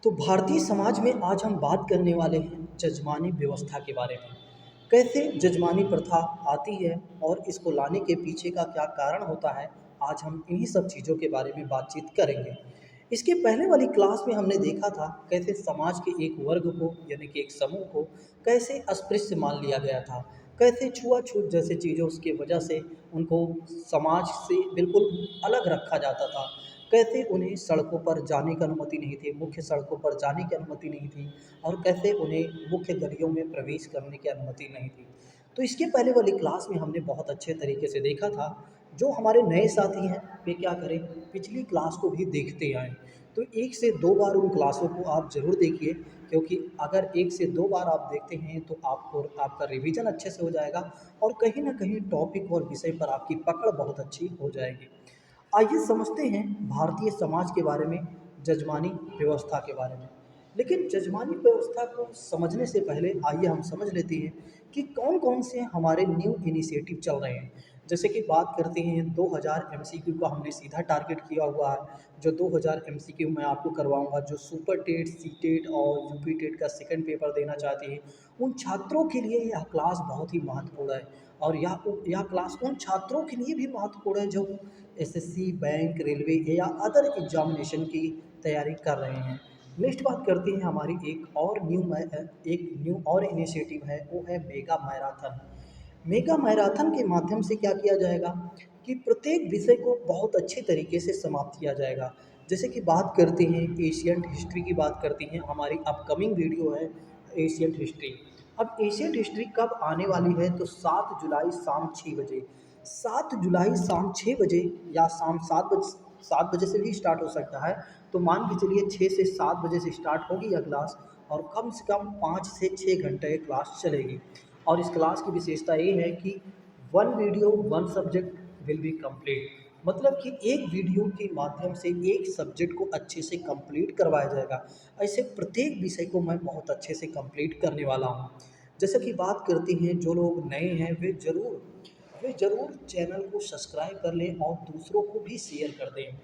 तो भारतीय समाज में आज हम बात करने वाले हैं जजमानी व्यवस्था के बारे में। कैसे जजमानी प्रथा आती है और इसको लाने के पीछे का क्या कारण होता है, आज हम इन्हीं सब चीज़ों के बारे में बातचीत करेंगे। इसके पहले वाली क्लास में हमने देखा था कैसे समाज के एक वर्ग को यानी कि एक समूह को कैसे अस्पृश्य मान लिया गया था, कैसे छुआछूत जैसे चीज़ों की वजह से उनको समाज से बिल्कुल अलग रखा जाता था। कैसे उन्हें सड़कों पर जाने की अनुमति नहीं थी, मुख्य सड़कों पर जाने की अनुमति नहीं थी और कैसे उन्हें मुख्य गलियों में प्रवेश करने की अनुमति नहीं थी। तो इसके पहले वाली क्लास में हमने बहुत अच्छे तरीके से देखा था। जो हमारे नए साथी हैं वे क्या करें, पिछली क्लास को भी देखते आएँ। तो 1 से 2 बार उन क्लासों को आप ज़रूर देखिए, क्योंकि अगर 1 से 2 बार आप देखते हैं तो आपको आपका रिवीजन अच्छे से हो जाएगा और कहीं न कहीं टॉपिक और विषय पर आपकी पकड़ बहुत अच्छी हो जाएगी। आइए समझते हैं भारतीय समाज के बारे में, जजमानी व्यवस्था के बारे में। लेकिन जजमानी व्यवस्था को समझने से पहले आइए हम समझ लेते हैं कि कौन-कौन से हमारे न्यू इनिशिएटिव चल रहे हैं। जैसे कि बात करते हैं 2000 एमसीक्यू का हमने सीधा टारगेट किया हुआ है। जो 2000 एमसीक्यू मैं आपको करवाऊँगा, जो सुपर टेट, सी-टेट और यूपी टेट का सेकंड पेपर देना चाहते हैं, उन छात्रों के लिए यह क्लास बहुत ही महत्वपूर्ण है। और यह क्लास उन छात्रों के लिए भी महत्वपूर्ण है जो एसएससी, बैंक, रेलवे या अदर एग्जामिनेशन की तैयारी कर रहे हैं। नेक्स्ट बात करते हैं हमारी एक न्यू और इनिशिएटिव है, वो है मेगा मैराथन। मेगा मैराथन के माध्यम से क्या किया जाएगा कि प्रत्येक विषय को बहुत अच्छे तरीके से समाप्त किया जाएगा। जैसे कि बात करते हैं एशियंट हिस्ट्री की, बात करते हैं हमारी अपकमिंग वीडियो है एशियंट हिस्ट्री। अब एशियंट हिस्ट्री कब आने वाली है, तो 7 जुलाई शाम 6 बजे। 7 जुलाई शाम 6 बजे या शाम 7 बजे से भी स्टार्ट हो सकता है। तो मान के चलिए 6 से 7 बजे से स्टार्ट होगी यह क्लास और कम से कम 5 से 6 घंटे ये क्लास चलेगी। और इस क्लास की विशेषता ये है कि 1 video 1 subject will be complete. मतलब कि एक वीडियो के माध्यम से एक सब्जेक्ट को अच्छे से कंप्लीट करवाया जाएगा। ऐसे प्रत्येक विषय को मैं बहुत अच्छे से कंप्लीट करने वाला हूँ। जैसे कि बात करते हैं जो लोग नए हैं वे ज़रूर चैनल को सब्सक्राइब कर लें और दूसरों को भी शेयर कर दें।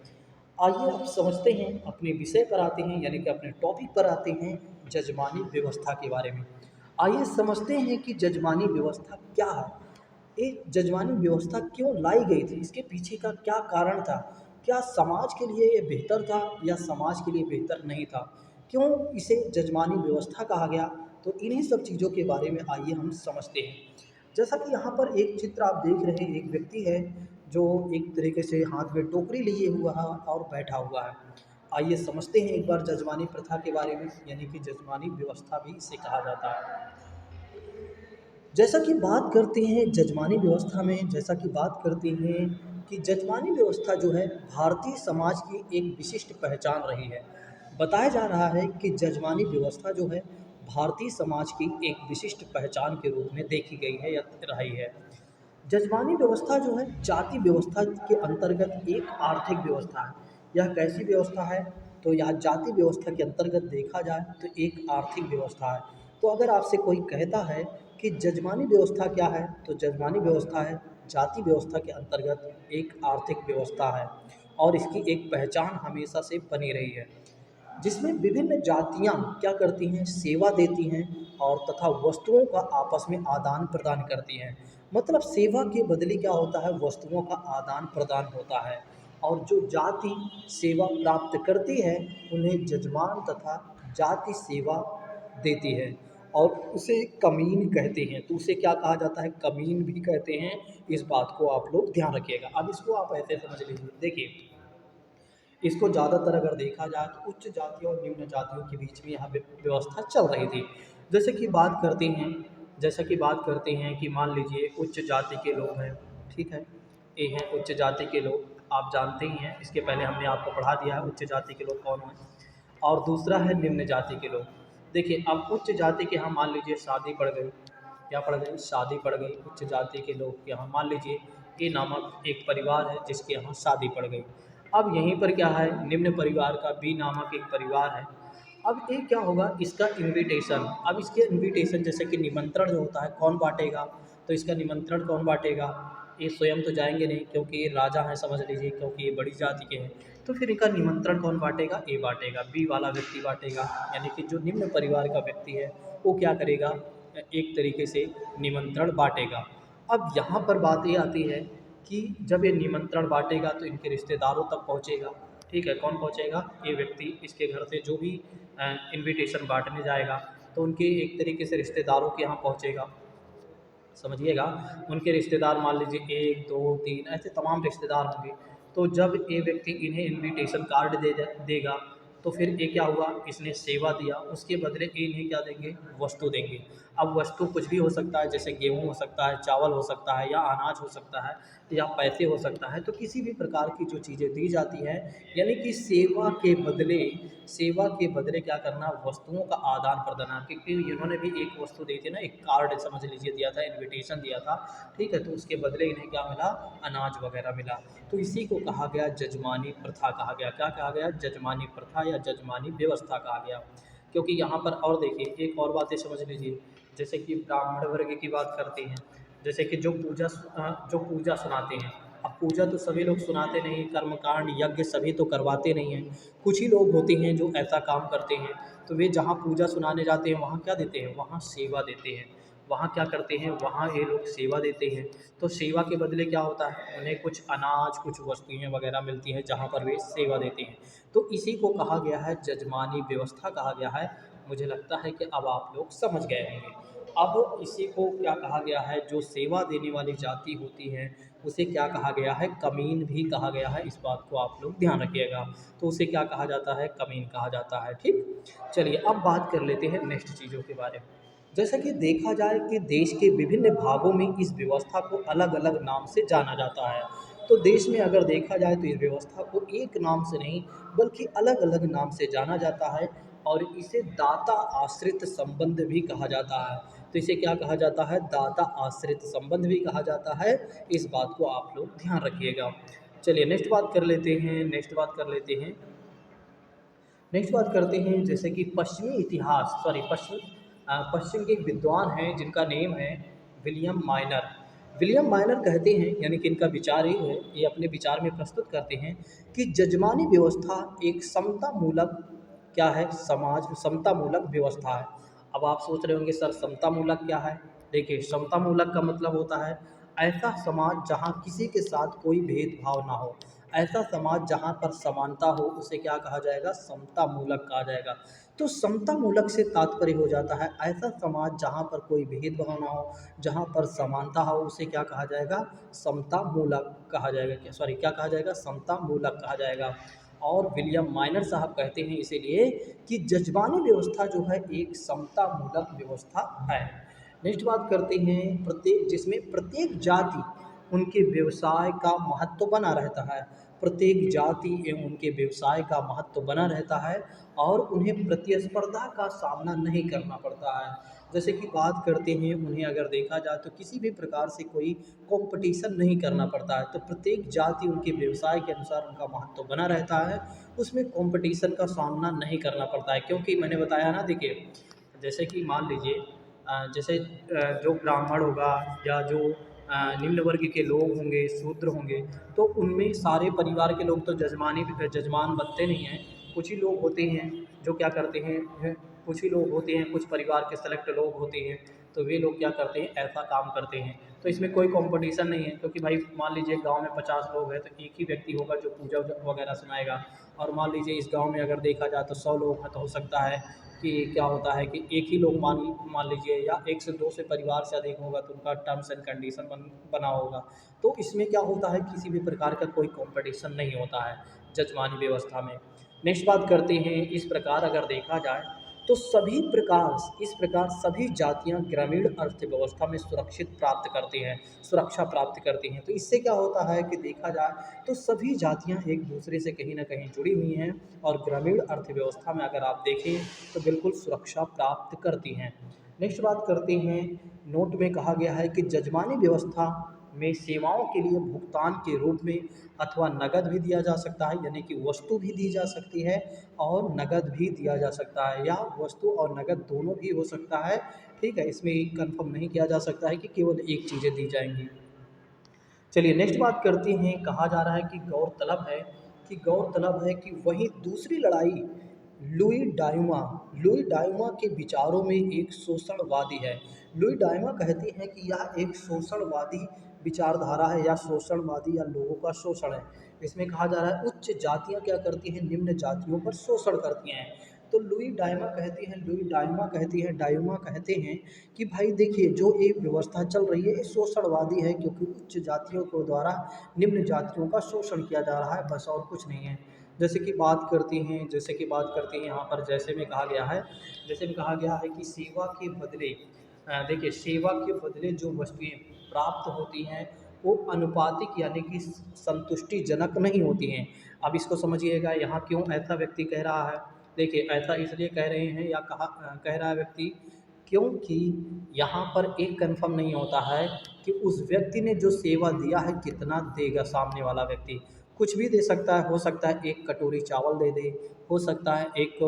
आइए अब समझते हैं, अपने विषय पर आते हैं यानी कि अपने टॉपिक पर आते हैं, जजमानी व्यवस्था के बारे में। आइए समझते हैं कि जजमानी व्यवस्था क्या है, एक जजमानी व्यवस्था क्यों लाई गई थी, इसके पीछे का क्या कारण था, क्या समाज के लिए ये बेहतर था या समाज के लिए बेहतर नहीं था, क्यों इसे जजमानी व्यवस्था कहा गया। तो इन्हीं सब चीज़ों के बारे में आइए हम समझते हैं। जैसा कि यहाँ पर एक चित्र आप देख रहे हैं, एक व्यक्ति है जो एक तरीके से हाथ में टोकरी लिए हुआ है और बैठा हुआ है। आइए समझते हैं एक बार जजमानी प्रथा के बारे में, यानी कि जजमानी व्यवस्था भी इसे कहा जाता है। जैसा कि बात करते हैं जजमानी व्यवस्था में, जैसा कि बात करते हैं कि जजमानी व्यवस्था जो है भारतीय समाज की एक विशिष्ट पहचान रही है। बताया जा रहा है कि जजमानी व्यवस्था जो है भारतीय समाज की एक विशिष्ट पहचान के रूप में देखी गई है या रही है। जजमानी व्यवस्था जो है जाति व्यवस्था के अंतर्गत एक आर्थिक व्यवस्था है। यह कैसी व्यवस्था है, तो यह जाति व्यवस्था के अंतर्गत देखा जाए तो एक आर्थिक व्यवस्था है। तो अगर आपसे कोई कहता है कि जजमानी व्यवस्था क्या है, तो जजमानी व्यवस्था है जाति व्यवस्था के अंतर्गत एक आर्थिक व्यवस्था है और इसकी एक पहचान हमेशा से बनी रही है, जिसमें विभिन्न जातियाँ क्या करती हैं, सेवा देती हैं और तथा वस्तुओं का आपस में आदान प्रदान करती हैं। मतलब सेवा के बदले क्या होता है, वस्तुओं का आदान प्रदान होता है। और जो जाति सेवा प्राप्त करती है उन्हें जजमान तथा जाति सेवा देती है और उसे कमीन कहते हैं। तो उसे क्या कहा जाता है, कमीन भी कहते हैं। इस बात को आप लोग ध्यान रखिएगा। अब इसको आप ऐसे समझ लीजिए, देखिए इसको ज़्यादातर अगर देखा जाए तो उच्च जातियों और निम्न जातियों के बीच में यहाँ व्यवस्था चल रही थी। जैसे कि बात करते हैं जैसा कि बात करते हैं कि मान लीजिए उच्च जाति के लोग हैं, ठीक है, ये हैं उच्च जाति के लोग, आप जानते ही हैं, इसके पहले हमने आपको पढ़ा दिया है उच्च जाति के लोग कौन हैं। और दूसरा है निम्न जाति के लोग। देखिए अब उच्च जाति के यहाँ मान लीजिए शादी पड़ गई, क्या पड़ गई, शादी पड़ गई। उच्च जाति के लोग के यहाँ मान लीजिए ए नामक एक परिवार है जिसके यहाँ शादी पड़ गई। अब यहीं पर क्या है, निम्न परिवार का बी नामक एक परिवार है। अब ये क्या होगा, इसका इनविटेशन, अब इसके इनविटेशन जैसे कि निमंत्रण जो होता है कौन बांटेगा, तो इसका निमंत्रण कौन बांटेगा, ये स्वयं तो जाएंगे नहीं क्योंकि ये राजा हैं समझ लीजिए, क्योंकि ये बड़ी जाति के हैं। तो फिर इनका निमंत्रण कौन बांटेगा? ए बांटेगा, बी वाला व्यक्ति बांटेगा। यानी कि जो निम्न परिवार का व्यक्ति है वो क्या करेगा? एक तरीके से निमंत्रण बांटेगा। अब यहाँ पर बात ये आती है कि जब ये निमंत्रण बांटेगा तो इनके रिश्तेदारों तक पहुँचेगा। ठीक है, कौन पहुँचेगा? ये व्यक्ति इसके घर से जो भी इनविटेशन बांटने जाएगा तो उनके एक तरीके से रिश्तेदारों के यहाँ पहुँचेगा। समझिएगा, उनके रिश्तेदार मान लीजिए 1 2 3 ऐसे तमाम रिश्तेदार होंगे। तो जब ये व्यक्ति इन्हें इनविटेशन कार्ड देगा तो फिर ये क्या हुआ? इसने सेवा दिया, उसके बदले ये इन्हें क्या देंगे? वस्तु देंगे। अब वस्तु कुछ भी हो सकता है, जैसे गेहूँ हो सकता है, चावल हो सकता है, या अनाज हो सकता है, या पैसे हो सकता है। तो किसी भी प्रकार की जो चीज़ें दी जाती हैं, यानी कि सेवा के बदले क्या करना? वस्तुओं का आदान प्रदान। क्योंकि इन्होंने भी एक वस्तु दी थी ना, एक कार्ड समझ लीजिए दिया था, इनविटेशन दिया था। ठीक है, तो उसके बदले इन्हें क्या मिला? अनाज वगैरह मिला। तो इसी को कहा गया जजमानी प्रथा कहा गया। क्या कहा गया? जजमानी प्रथा या जजमानी व्यवस्था कहा गया। क्योंकि यहाँ पर और देखिए एक और बातें समझ लीजिए, जैसे कि ब्राह्मण वर्ग की बात करते हैं, जैसे कि जो पूजा सुनाते हैं। अब पूजा तो सभी लोग सुनाते नहीं, कर्मकांड यज्ञ सभी तो करवाते नहीं हैं। कुछ ही लोग होते हैं जो ऐसा काम करते हैं। तो वे जहाँ पूजा सुनाने जाते हैं वहाँ क्या देते हैं? वहाँ सेवा देते हैं। वहाँ क्या करते हैं? वहाँ ये लोग सेवा देते हैं। तो सेवा के बदले क्या होता है? उन्हें कुछ अनाज, कुछ वस्तुएँ वगैरह मिलती हैं जहाँ पर वे सेवा देते हैं। तो इसी को कहा गया है जजमानी व्यवस्था कहा गया है। मुझे लगता है कि अब आप लोग समझ गए होंगे। अब इसी को क्या कहा गया है? जो सेवा देने वाली जाति होती है उसे क्या कहा गया है? कमीन भी कहा गया है। इस बात को आप लोग ध्यान रखिएगा। तो उसे क्या कहा जाता है? कमीन कहा जाता है। ठीक, चलिए अब बात कर लेते हैं नेक्स्ट चीज़ों के बारे में। जैसा कि देखा जाए कि देश के विभिन्न भागों में इस व्यवस्था को अलग अलग नाम से जाना जाता है। तो देश में अगर देखा जाए तो इस व्यवस्था को एक नाम से नहीं बल्कि अलग अलग नाम से जाना जाता है, और इसे दाता आश्रित संबंध भी कहा जाता है। तो इसे क्या कहा जाता है? दाता आश्रित संबंध भी कहा जाता है। इस बात को आप लोग ध्यान रखिएगा। चलिए नेक्स्ट बात करते हैं जैसे कि पश्चिम के एक विद्वान हैं जिनका नेम है विलियम माइनर। विलियम माइनर कहते हैं, यानी कि इनका विचार ये है, ये अपने विचार में प्रस्तुत करते हैं कि जजमानी व्यवस्था एक समता मूलक क्या है? समता मूलक व्यवस्था है। अब आप सोच रहे होंगे सर समता मूलक क्या है? देखिए, समता मूलक का मतलब होता है ऐसा समाज जहाँ किसी के साथ कोई भेदभाव ना हो। ऐसा समाज जहाँ पर समानता हो उसे क्या कहा जाएगा? समता मूलक कहा जाएगा। तो समता मूलक से तात्पर्य हो जाता है ऐसा समाज जहाँ पर कोई भेदभाव ना हो, जहाँ पर समानता हो, उसे क्या कहा जाएगा? समता मूलक कहा जाएगा। क्या कहा जाएगा? समता मूलक कहा जाएगा। और विलियम माइनर साहब कहते हैं इसीलिए कि जजबानी व्यवस्था जो है एक समता मूलक व्यवस्था है। नेक्स्ट बात करते हैं जिसमें प्रत्येक जाति उनके व्यवसाय का महत्व बना रहता है। प्रत्येक जाति एवं उनके व्यवसाय का महत्व बना रहता है और उन्हें प्रतिस्पर्धा का सामना नहीं करना पड़ता है। जैसे कि बात करते हैं, उन्हें अगर देखा जाए तो किसी भी प्रकार से कोई कंपटीशन नहीं करना पड़ता है। तो प्रत्येक जाति उनके व्यवसाय के अनुसार उनका महत्व बना रहता है, उसमें कंपटीशन का सामना नहीं करना पड़ता है। क्योंकि मैंने बताया ना, देखिए जैसे कि मान लीजिए जो ब्राह्मण होगा या जो निम्न वर्ग के लोग होंगे, शूद्र होंगे, तो उनमें सारे परिवार के लोग तो जजमान बनते नहीं हैं। कुछ ही लोग होते हैं जो क्या करते हैं, कुछ ही लोग होते हैं, कुछ परिवार के सेलेक्ट लोग होते हैं, तो वे लोग क्या करते हैं? ऐसा काम करते हैं। तो इसमें कोई कंपटीशन नहीं है, क्योंकि भाई मान लीजिए गांव में 50 लोग हैं तो एक ही व्यक्ति होगा जो पूजा वगैरह सुनाएगा। और मान लीजिए इस गांव में अगर देखा जाए तो 100 लोग हैं, तो हो सकता है कि क्या होता है कि एक ही लोग मान मान लीजिए, या 1 से 2 से परिवार से अधिक होगा तो उनका टर्म्स एंड कंडीशन बना होगा। तो इसमें क्या होता है? किसी भी प्रकार का कोई कंपटीशन नहीं होता है जजमानी व्यवस्था में। नेक्स्ट बात करते हैं, इस प्रकार अगर देखा जाए तो इस प्रकार सभी जातियां ग्रामीण अर्थव्यवस्था में सुरक्षा प्राप्त करती हैं। तो इससे क्या होता है कि देखा जाए तो सभी जातियां एक दूसरे से कहीं ना कहीं जुड़ी हुई हैं, और ग्रामीण अर्थव्यवस्था में अगर आप देखें तो बिल्कुल सुरक्षा प्राप्त करती हैं। नेक्स्ट बात करते हैं, नोट में कहा गया है कि जजमानी व्यवस्था में सेवाओं के लिए भुगतान के रूप में अथवा नकद भी दिया जा सकता है, यानी कि वस्तु भी दी जा सकती है और नकद भी दिया जा सकता है, या वस्तु और नकद दोनों भी हो सकता है। ठीक है, इसमें कंफर्म नहीं किया जा सकता है कि केवल एक चीज़ें दी जाएंगी। चलिए नेक्स्ट बात करते हैं। कहा जा रहा है कि गौरतलब है कि वही दूसरी लड़ाई लुई डायूमा लुई डायूमा के विचारों में एक शोषणवादी है। लुई डायूमा कहती हैं कि यह एक शोषणवादी विचारधारा है या शोषणवादी या लोगों का शोषण है। इसमें कहा जा रहा है उच्च जातियाँ क्या करती हैं, निम्न जातियों पर शोषण करती हैं। तो डायूमा कहते हैं कि भाई देखिए जो एक व्यवस्था चल रही है ये शोषणवादी है, क्योंकि उच्च जातियों को द्वारा निम्न जातियों का शोषण किया जा रहा है, बस और कुछ नहीं है। जैसे कि बात करती हैं यहाँ पर, जैसे में कहा गया है कि सेवा के बदले देखिए सेवा के बदले जो वस्तुएं प्राप्त होती हैं वो अनुपातिक यानी कि संतुष्टिजनक नहीं होती हैं। अब इसको समझिएगा, यहाँ क्यों ऐसा व्यक्ति कह रहा है। देखिए ऐसा इसलिए कह रहे हैं या कह रहा है व्यक्ति, क्योंकि यहाँ पर एक कंफर्म नहीं होता है कि उस व्यक्ति ने जो सेवा दिया है कितना देगा। सामने वाला व्यक्ति कुछ भी दे सकता है, हो सकता है एक कटोरी चावल दे दे, हो सकता है एक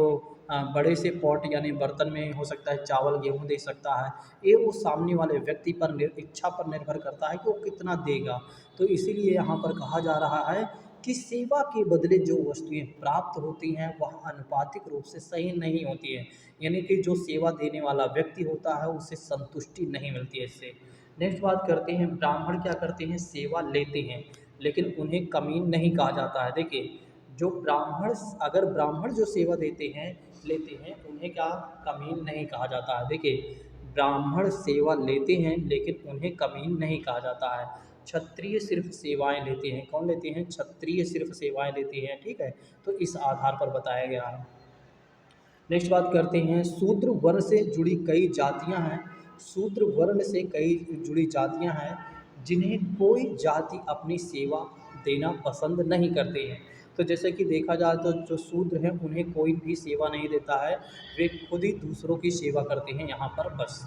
बड़े से पॉट यानी बर्तन में हो सकता है चावल गेहूँ दे सकता है। ये वो सामने वाले व्यक्ति पर इच्छा पर निर्भर करता है कि वो कितना देगा। तो इसीलिए यहाँ पर कहा जा रहा है कि सेवा के बदले जो वस्तुएं प्राप्त होती हैं वह आनुपातिक रूप से सही नहीं होती है, यानी कि जो सेवा देने वाला व्यक्ति होता है उसे संतुष्टि नहीं मिलती है इससे। नेक्स्ट बात करते हैं, ब्राह्मण क्या करते हैं, सेवा लेते हैं लेकिन उन्हें कमीन नहीं कहा जाता है। देखिए जो ब्राह्मण अगर ब्राह्मण जो सेवा लेते हैं उन्हें क्या कमीन नहीं कहा जाता है। देखिए ब्राह्मण सेवा लेते हैं लेकिन उन्हें कमीन नहीं कहा जाता है। क्षत्रिय सिर्फ सेवाएं लेते हैं। कौन लेते हैं, क्षत्रिय सिर्फ सेवाएं लेते हैं, ठीक है। तो इस आधार पर बताया गया है। नेक्स्ट बात करते हैं, शूद्र वर्ण से कई जुड़ी जातियां हैं जिन्हें कोई जाति अपनी सेवा देना पसंद नहीं करते हैं। तो जैसे कि देखा जाए तो जो शूद्र हैं उन्हें कोई भी सेवा नहीं देता है, वे खुद ही दूसरों की सेवा करते हैं यहाँ पर बस।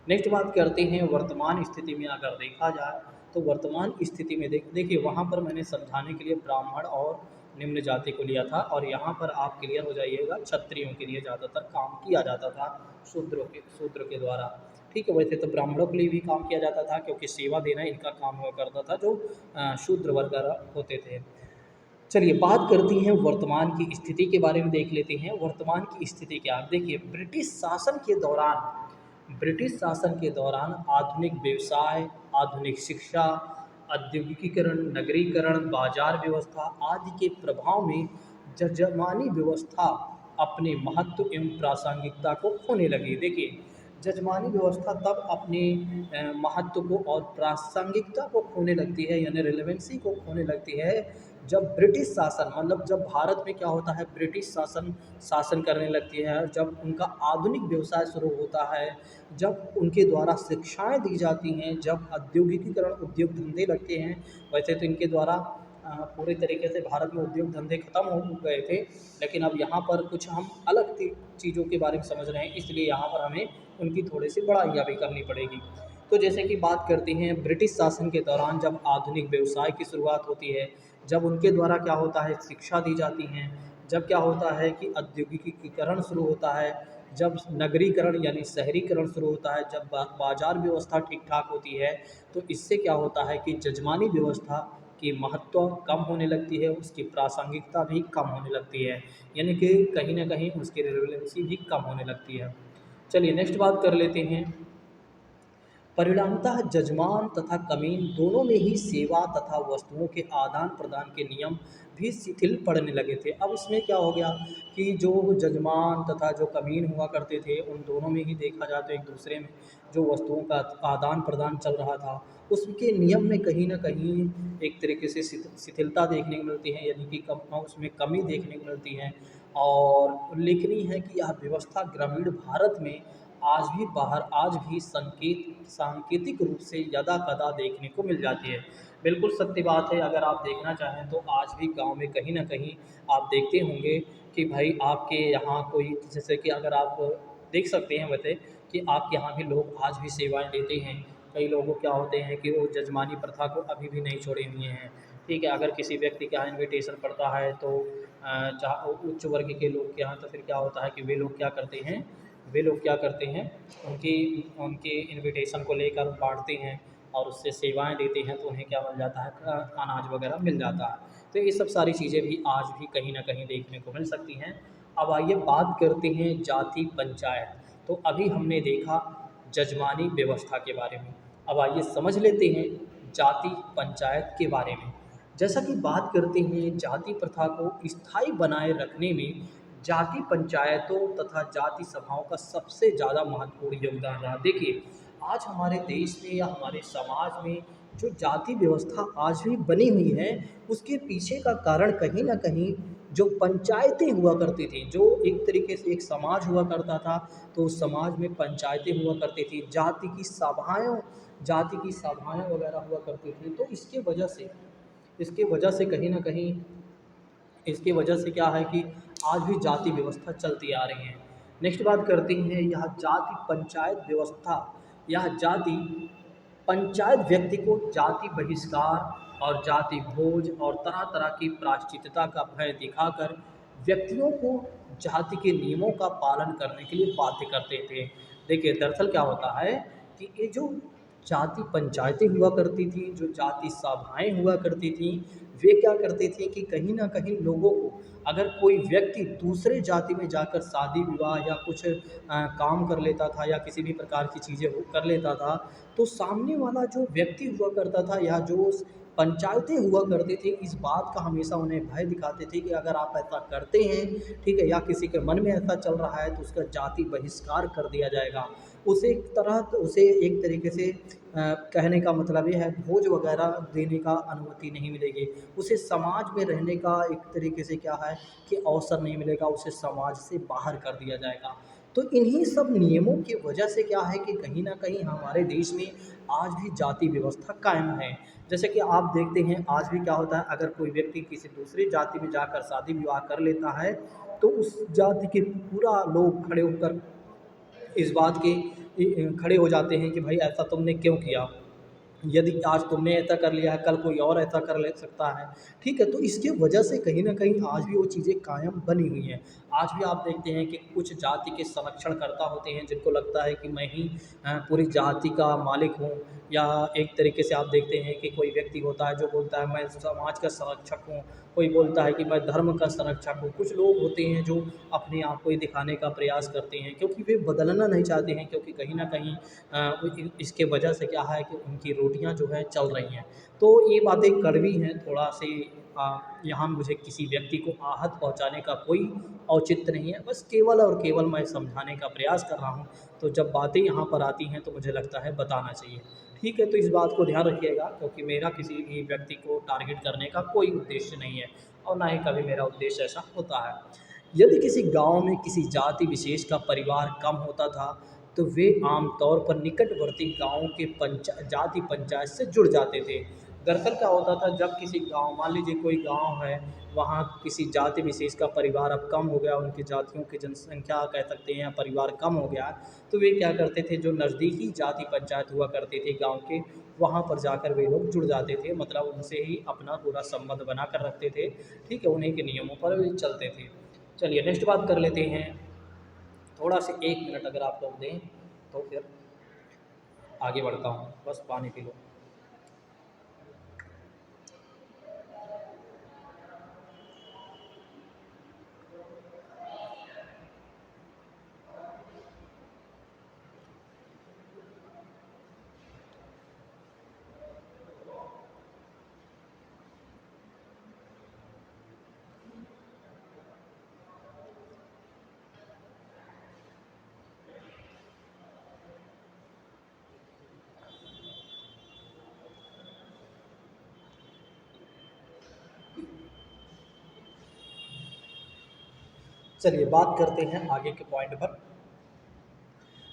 नेक्स्ट बात करते हैं, वर्तमान स्थिति में अगर देखा जाए तो वर्तमान स्थिति में देखिए वहाँ पर मैंने समझाने के लिए ब्राह्मण और निम्न जाति को लिया था, और यहाँ पर आप क्लियर हो जाइएगा क्षत्रियों के लिए ज़्यादातर काम किया जाता था शूद्र के द्वारा, ठीक है। वैसे तो ब्राह्मणों के लिए भी काम किया जाता था क्योंकि सेवा देना इनका काम हुआ करता था, जो शूद्र वर्ग होते थे। चलिए बात करती हैं वर्तमान की स्थिति के बारे में, देख लेते हैं वर्तमान की स्थिति क्या है। देखिए ब्रिटिश शासन के दौरान आधुनिक व्यवसाय, आधुनिक शिक्षा, औद्योगिकीकरण, नगरीकरण, बाजार व्यवस्था आदि के प्रभाव में जजमानी व्यवस्था अपने महत्व एवं प्रासंगिकता को खोने लगी। देखिए जजमानी व्यवस्था तब अपने महत्व को और प्रासंगिकता को खोने लगती है, यानी रिलेवेंसी को खोने लगती है जब ब्रिटिश शासन, मतलब जब भारत में क्या होता है ब्रिटिश शासन करने लगती है, जब उनका आधुनिक व्यवसाय शुरू होता है, जब उनके द्वारा शिक्षाएं दी जाती हैं, जब औद्योगिकीकरण उद्योग धंधे लगते हैं। वैसे तो इनके द्वारा पूरे तरीके से भारत में उद्योग धंधे खत्म हो गए थे, लेकिन अब यहाँ पर कुछ हम अलग चीज़ों के बारे में समझ रहे हैं, इसलिए यहाँ पर हमें उनकी थोड़ी सी बढ़ाइयाँ भी करनी पड़ेगी। तो जैसे कि बात करते हैं ब्रिटिश शासन के दौरान जब आधुनिक व्यवसाय की शुरुआत होती है, जब उनके द्वारा क्या होता है शिक्षा दी जाती हैं, जब क्या होता है कि औद्योगिकीकरण शुरू होता है, जब नगरीकरण यानी शहरीकरण शुरू होता है, जब बाजार व्यवस्था ठीक ठाक होती है, तो इससे क्या होता है कि जजमानी व्यवस्था की महत्व कम होने लगती है, उसकी प्रासंगिकता भी कम होने लगती है, यानी कि कहीं ना कहीं उसकी रिलेवेंसी भी कम होने लगती है। चलिए नेक्स्ट बात कर लेते हैं, परिणामतः जजमान तथा कमीन दोनों में ही सेवा तथा वस्तुओं के आदान प्रदान के नियम भी शिथिल पड़ने लगे थे। अब इसमें क्या हो गया कि जो जजमान तथा जो कमीन हुआ करते थे उन दोनों में ही देखा जाए तो एक दूसरे में जो वस्तुओं का आदान प्रदान चल रहा था उसके नियम में कहीं ना कहीं एक तरीके से शिथिलता देखने को मिलती है, यानी कि उसमें कमी देखने को मिलती है। और उल्लेखनीय है कि यह व्यवस्था ग्रामीण भारत में आज भी सांकेतिक रूप से यदा कदा देखने को मिल जाती है। बिल्कुल सत्य बात है, अगर आप देखना चाहें तो आज भी गांव में कहीं न कहीं आप देखते होंगे कि भाई आपके यहाँ कोई, जैसे कि अगर आप देख सकते हैं वैसे कि आपके यहाँ भी लोग आज भी सेवाएँ देते हैं। कई लोगों क्या होते हैं कि वो जजमानी प्रथा को अभी भी नहीं छोड़े हुए हैं, ठीक है। अगर किसी व्यक्ति के यहाँ इन्विटेशन पड़ता है तो उच्च वर्ग के लोग के यहाँ तो फिर क्या होता है कि वे लोग क्या करते हैं उनकी उनके इनविटेशन को लेकर बाँटते हैं, और उससे सेवाएं देते हैं तो उन्हें क्या मिल जाता है, अनाज वगैरह मिल जाता है। तो ये सब सारी चीज़ें भी आज भी कहीं ना कहीं देखने को मिल सकती हैं। अब आइए बात करते हैं जाति पंचायत। तो अभी हमने देखा जजमानी व्यवस्था के बारे में, अब आइए समझ लेते हैं जाति पंचायत के बारे में। जैसा कि बात करते हैं जाति प्रथा को स्थायी बनाए रखने में जाति पंचायतों तथा जाति सभाओं का सबसे ज़्यादा महत्वपूर्ण योगदान रहा। देखिए, आज हमारे देश में या हमारे समाज में जो जाति व्यवस्था आज भी बनी हुई है, उसके पीछे का कारण कहीं न कहीं जो पंचायतें हुआ करती थी, जो एक तरीके से एक समाज हुआ करता था, तो उस समाज में पंचायतें हुआ करती थी, जाति की सभाएँ वगैरह हुआ करती थी। तो इसके वजह से कहीं न कहीं इसकी वजह से क्या है कि आज भी जाति व्यवस्था चलती आ रही है। नेक्स्ट बात करते हैं यह जाति पंचायत व्यवस्था। यह जाति पंचायत व्यक्ति को जाति बहिष्कार और जाति भोज और तरह तरह की प्रायश्चितता का भय दिखाकर व्यक्तियों को जाति के नियमों का पालन करने के लिए बाध्य करते थे। देखिए, दरअसल क्या होता है कि ये जो जाति पंचायतें हुआ करती थी, जो जाति सभाएँ हुआ करती थीं, वे क्या करते थे कि कहीं न कहीं लोगों को, अगर कोई व्यक्ति दूसरे जाति में जाकर शादी विवाह या कुछ काम कर लेता था या किसी भी प्रकार की चीज़ें वो कर लेता था, तो सामने वाला जो व्यक्ति हुआ करता था या जो पंचायतें हुआ करती थी, इस बात का हमेशा उन्हें भय दिखाते थे कि अगर आप ऐसा करते हैं, ठीक है, या किसी के मन में ऐसा चल रहा है तो उसका जाति बहिष्कार कर दिया जाएगा। उसे एक तरीके से कहने का मतलब ये है, भोज वगैरह देने का अनुमति नहीं मिलेगी। उसे समाज में रहने का एक तरीके से क्या है कि अवसर नहीं मिलेगा, उसे समाज से बाहर कर दिया जाएगा। तो इन्हीं सब नियमों की वजह से क्या है कि कहीं न कहीं हमारे देश में आज भी जाति व्यवस्था कायम है। जैसे कि आप देखते हैं आज भी क्या होता है, अगर कोई व्यक्ति किसी दूसरी जाति में जाकर शादी विवाह कर लेता है, तो उस जाति के पूरा लोग खड़े होकर इस बात के खड़े हो जाते हैं कि भाई ऐसा तुमने क्यों किया? यदि आज तुमने ऐसा कर लिया है, कल कोई और ऐसा कर ले सकता है, ठीक है? तो इसकी वजह से कहीं न कहीं आज भी वो चीज़ें कायम बनी हुई हैं। आज भी आप देखते हैं कि कुछ जाति के संरक्षणकर्ता होते हैं, जिनको लगता है कि मैं ही पूरी जाति का मालिक हूँ, या एक तरीके से आप देखते हैं कि कोई व्यक्ति होता है जो बोलता है मैं समाज का संरक्षक हूँ, कोई बोलता है कि मैं धर्म का संरक्षक हूँ। कुछ लोग होते हैं जो अपने आप को ही दिखाने का प्रयास करते हैं, क्योंकि वे बदलना नहीं चाहते हैं, क्योंकि कहीं न कहीं इसके वजह से क्या है कि उनकी रोटियां जो है चल रही हैं। तो ये बातें कड़वी हैं थोड़ा सी। यहाँ मुझे किसी व्यक्ति को आहत पहुँचाने का कोई औचित्य नहीं है, बस केवल और केवल मैं समझाने का प्रयास कर रहा हूँ। तो जब बातें यहाँ पर आती हैं तो मुझे लगता है बताना चाहिए। ठीक है, तो इस बात को ध्यान रखिएगा, क्योंकि मेरा किसी भी व्यक्ति को टारगेट करने का कोई उद्देश्य नहीं है, और ना ही कभी मेरा उद्देश्य ऐसा होता है। यदि किसी गांव में किसी जाति विशेष का परिवार कम होता था, तो वे आमतौर पर निकटवर्ती गाँवों के जाति पंचायत से जुड़ जाते थे। दरअसल क्या होता था, जब किसी गाँव, मान लीजिए कोई गाँव है, वहाँ किसी जाति विशेष का परिवार अब कम हो गया, उनकी जातियों की जनसंख्या कह सकते हैं या परिवार कम हो गया, तो वे क्या करते थे, जो नज़दीकी जाति पंचायत हुआ करते थे गाँव के, वहाँ पर जाकर वे लोग जुड़ जाते थे, मतलब उनसे ही अपना पूरा संबंध बना कर रखते थे। ठीक है, उन्हीं के नियमों पर वे चलते थे। चलिए नेक्स्ट बात कर लेते हैं। थोड़ा सा 1 मिनट अगर आप लोग दें तो फिर आगे बढ़ता हूँ, बस पानी पी लो। चलिए बात करते हैं आगे के पॉइंट पर।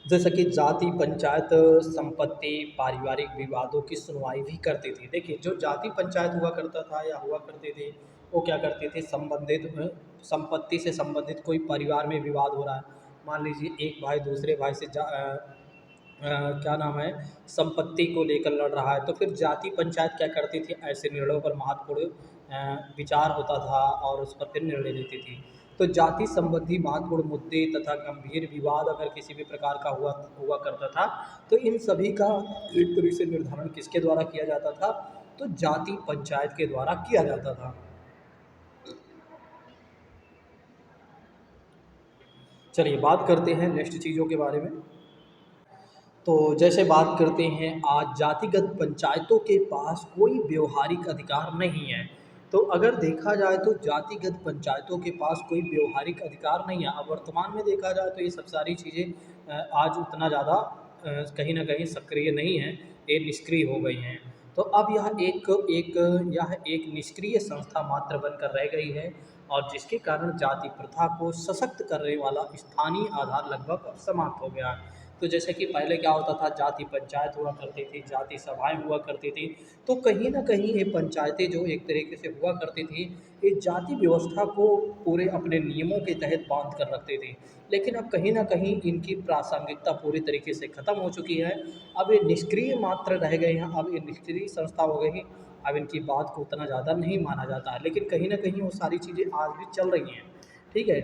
जैसा कि जाति पंचायत संपत्ति पारिवारिक विवादों की सुनवाई भी करती थी। देखिए, जो जाति पंचायत हुआ करता था या हुआ करते थे, वो क्या करते थे, संपत्ति से संबंधित कोई परिवार में विवाद हो रहा है, मान लीजिए एक भाई दूसरे भाई से क्या नाम है, संपत्ति को लेकर लड़ रहा है, तो फिर जाति पंचायत क्या करती थी, ऐसे निर्णयों पर महत्वपूर्ण विचार होता था और उस पर फिर निर्णय लेती थी। तो जाति संबंधी महत्वपूर्ण मुद्दे तथा गंभीर विवाद अगर किसी भी प्रकार का हुआ हुआ करता था, तो इन सभी का एक तरीके से निर्धारण किसके द्वारा किया जाता था? तो जाति पंचायत के द्वारा किया जाता था। चलिए बात करते हैं नेक्स्ट चीज़ों के बारे में। तो जैसे बात करते हैं, आज जातिगत पंचायतों के पास कोई व्यवहारिक अधिकार नहीं है। तो अगर देखा जाए तो जातिगत पंचायतों के पास कोई व्यवहारिक अधिकार नहीं है। अब वर्तमान में देखा जाए तो ये सब सारी चीज़ें आज उतना ज़्यादा कहीं ना कहीं सक्रिय नहीं है, ये निष्क्रिय हो गई हैं। तो अब यह एक निष्क्रिय संस्था मात्र बनकर रह गई है, और जिसके कारण जाति प्रथा को सशक्त करने वाला स्थानीय आधार लगभग अब समाप्त हो गया है। तो जैसे कि पहले क्या होता था, जाति पंचायत हुआ करती थी, जाति सभाएं हुआ करती थी। तो कहीं ना कहीं ये पंचायतें जो एक तरीके से हुआ करती थी, ये जाति व्यवस्था को पूरे अपने नियमों के तहत बांध कर रखती थी। लेकिन अब कहीं ना कहीं इनकी प्रासंगिकता पूरी तरीके से ख़त्म हो चुकी है। अब ये निष्क्रिय मात्र रह गए हैं, अब ये निष्क्रिय संस्था हो गई है। अब इनकी बात को उतना ज़्यादा नहीं माना जाता है, लेकिन कहीं ना कहीं वो सारी चीज़ें आज भी चल रही हैं। ठीक है।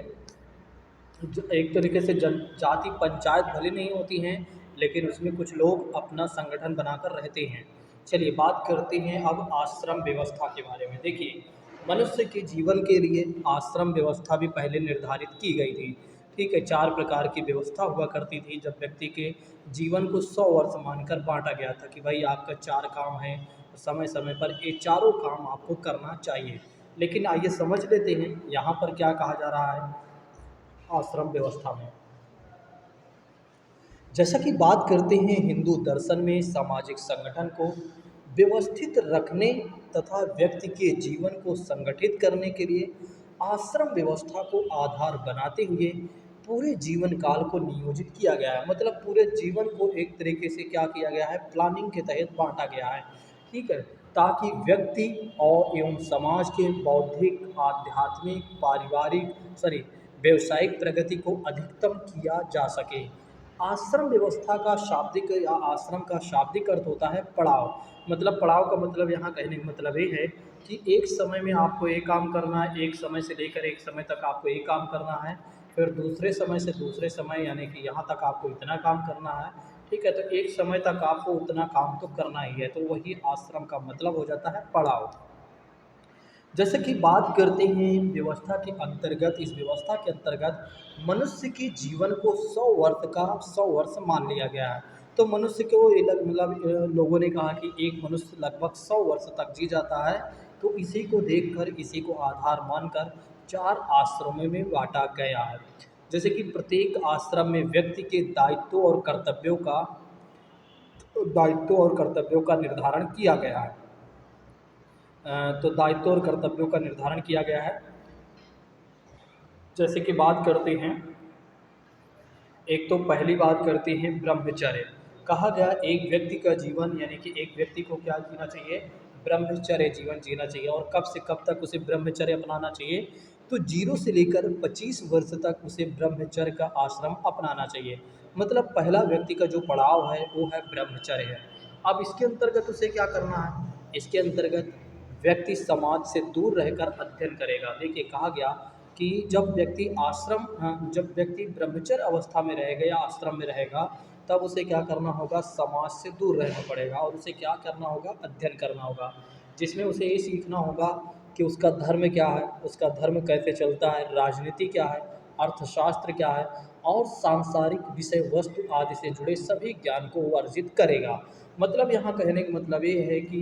एक तरीके से जन जाति पंचायत भले नहीं होती हैं, लेकिन उसमें कुछ लोग अपना संगठन बनाकर रहते हैं। चलिए बात करते हैं अब आश्रम व्यवस्था के बारे में। देखिए, मनुष्य के जीवन के लिए आश्रम व्यवस्था भी पहले निर्धारित की गई थी। ठीक है, 4 प्रकार की व्यवस्था हुआ करती थी जब व्यक्ति के जीवन को 100 वर्ष मानकर बांटा गया था कि भाई आपका 4 काम है, समय समय पर ये चारों काम आपको करना चाहिए। लेकिन आइए समझ लेते हैं यहाँ पर क्या कहा जा रहा है आश्रम व्यवस्था में। जैसा कि बात करते हैं हिंदू दर्शन में सामाजिक संगठन को व्यवस्थित रखने तथा व्यक्ति के जीवन को संगठित करने के लिए आश्रम व्यवस्था को आधार बनाते हुए पूरे जीवन काल को नियोजित किया गया है। मतलब पूरे जीवन को एक तरीके से क्या किया गया है, प्लानिंग के तहत बांटा गया है। ठीक है, ताकि व्यक्ति और एवं समाज के बौद्धिक, आध्यात्मिक, पारिवारिक सॉरी व्यावसायिक प्रगति को अधिकतम किया जा सके। आश्रम व्यवस्था का शाब्दिक या आश्रम का शाब्दिक अर्थ होता है पड़ाव। मतलब पड़ाव का मतलब यहाँ कहने का मतलब ये है कि एक समय में आपको एक काम करना है, एक समय से लेकर एक समय तक आपको एक काम करना है, फिर दूसरे समय से दूसरे समय यानी कि यहाँ तक आपको इतना काम करना है। ठीक है, तो एक समय तक आपको उतना काम तो करना ही है, तो वही आश्रम का मतलब हो जाता है पड़ाव। जैसे कि बात करते हैं व्यवस्था के अंतर्गत, इस व्यवस्था के अंतर्गत मनुष्य के जीवन को 100 वर्ष मान लिया गया है। तो मनुष्य को ये मतलब लोगों ने कहा कि एक मनुष्य लगभग 100 वर्ष तक जी जाता है। तो इसी को देखकर, इसी को आधार मानकर 4 आश्रमों में बांटा गया है। जैसे कि प्रत्येक आश्रम में व्यक्ति के दायित्व और कर्तव्यों का निर्धारण किया गया है। तो दायित्व और कर्तव्यों का निर्धारण किया गया है। जैसे कि बात करते हैं, एक तो पहली बात करते हैं ब्रह्मचर्य। कहा गया एक व्यक्ति का जीवन यानी कि एक व्यक्ति को क्या जीना चाहिए, ब्रह्मचर्य जीवन जीना चाहिए। और कब से कब तक उसे ब्रह्मचर्य अपनाना चाहिए, तो 0 से लेकर 25 वर्ष तक उसे ब्रह्मचर्य का आश्रम अपनाना चाहिए। मतलब पहला व्यक्ति का जो पड़ाव है वो है ब्रह्मचर्य है। अब इसके अंतर्गत उसे क्या करना है, इसके अंतर्गत व्यक्ति समाज से दूर रहकर अध्ययन करेगा। देखिए कहा गया कि जब व्यक्ति ब्रह्मचर्य अवस्था में रहेगा या आश्रम में रहेगा, तब उसे क्या करना होगा, समाज से दूर रहना पड़ेगा और उसे क्या करना होगा, अध्ययन करना होगा। जिसमें उसे ये सीखना होगा कि उसका धर्म क्या है, उसका धर्म कैसे चलता है, राजनीति क्या है, अर्थशास्त्र क्या है, और सांसारिक विषय वस्तु आदि से जुड़े सभी ज्ञान को वो अर्जित करेगा। मतलब यहाँ कहने का मतलब ये है कि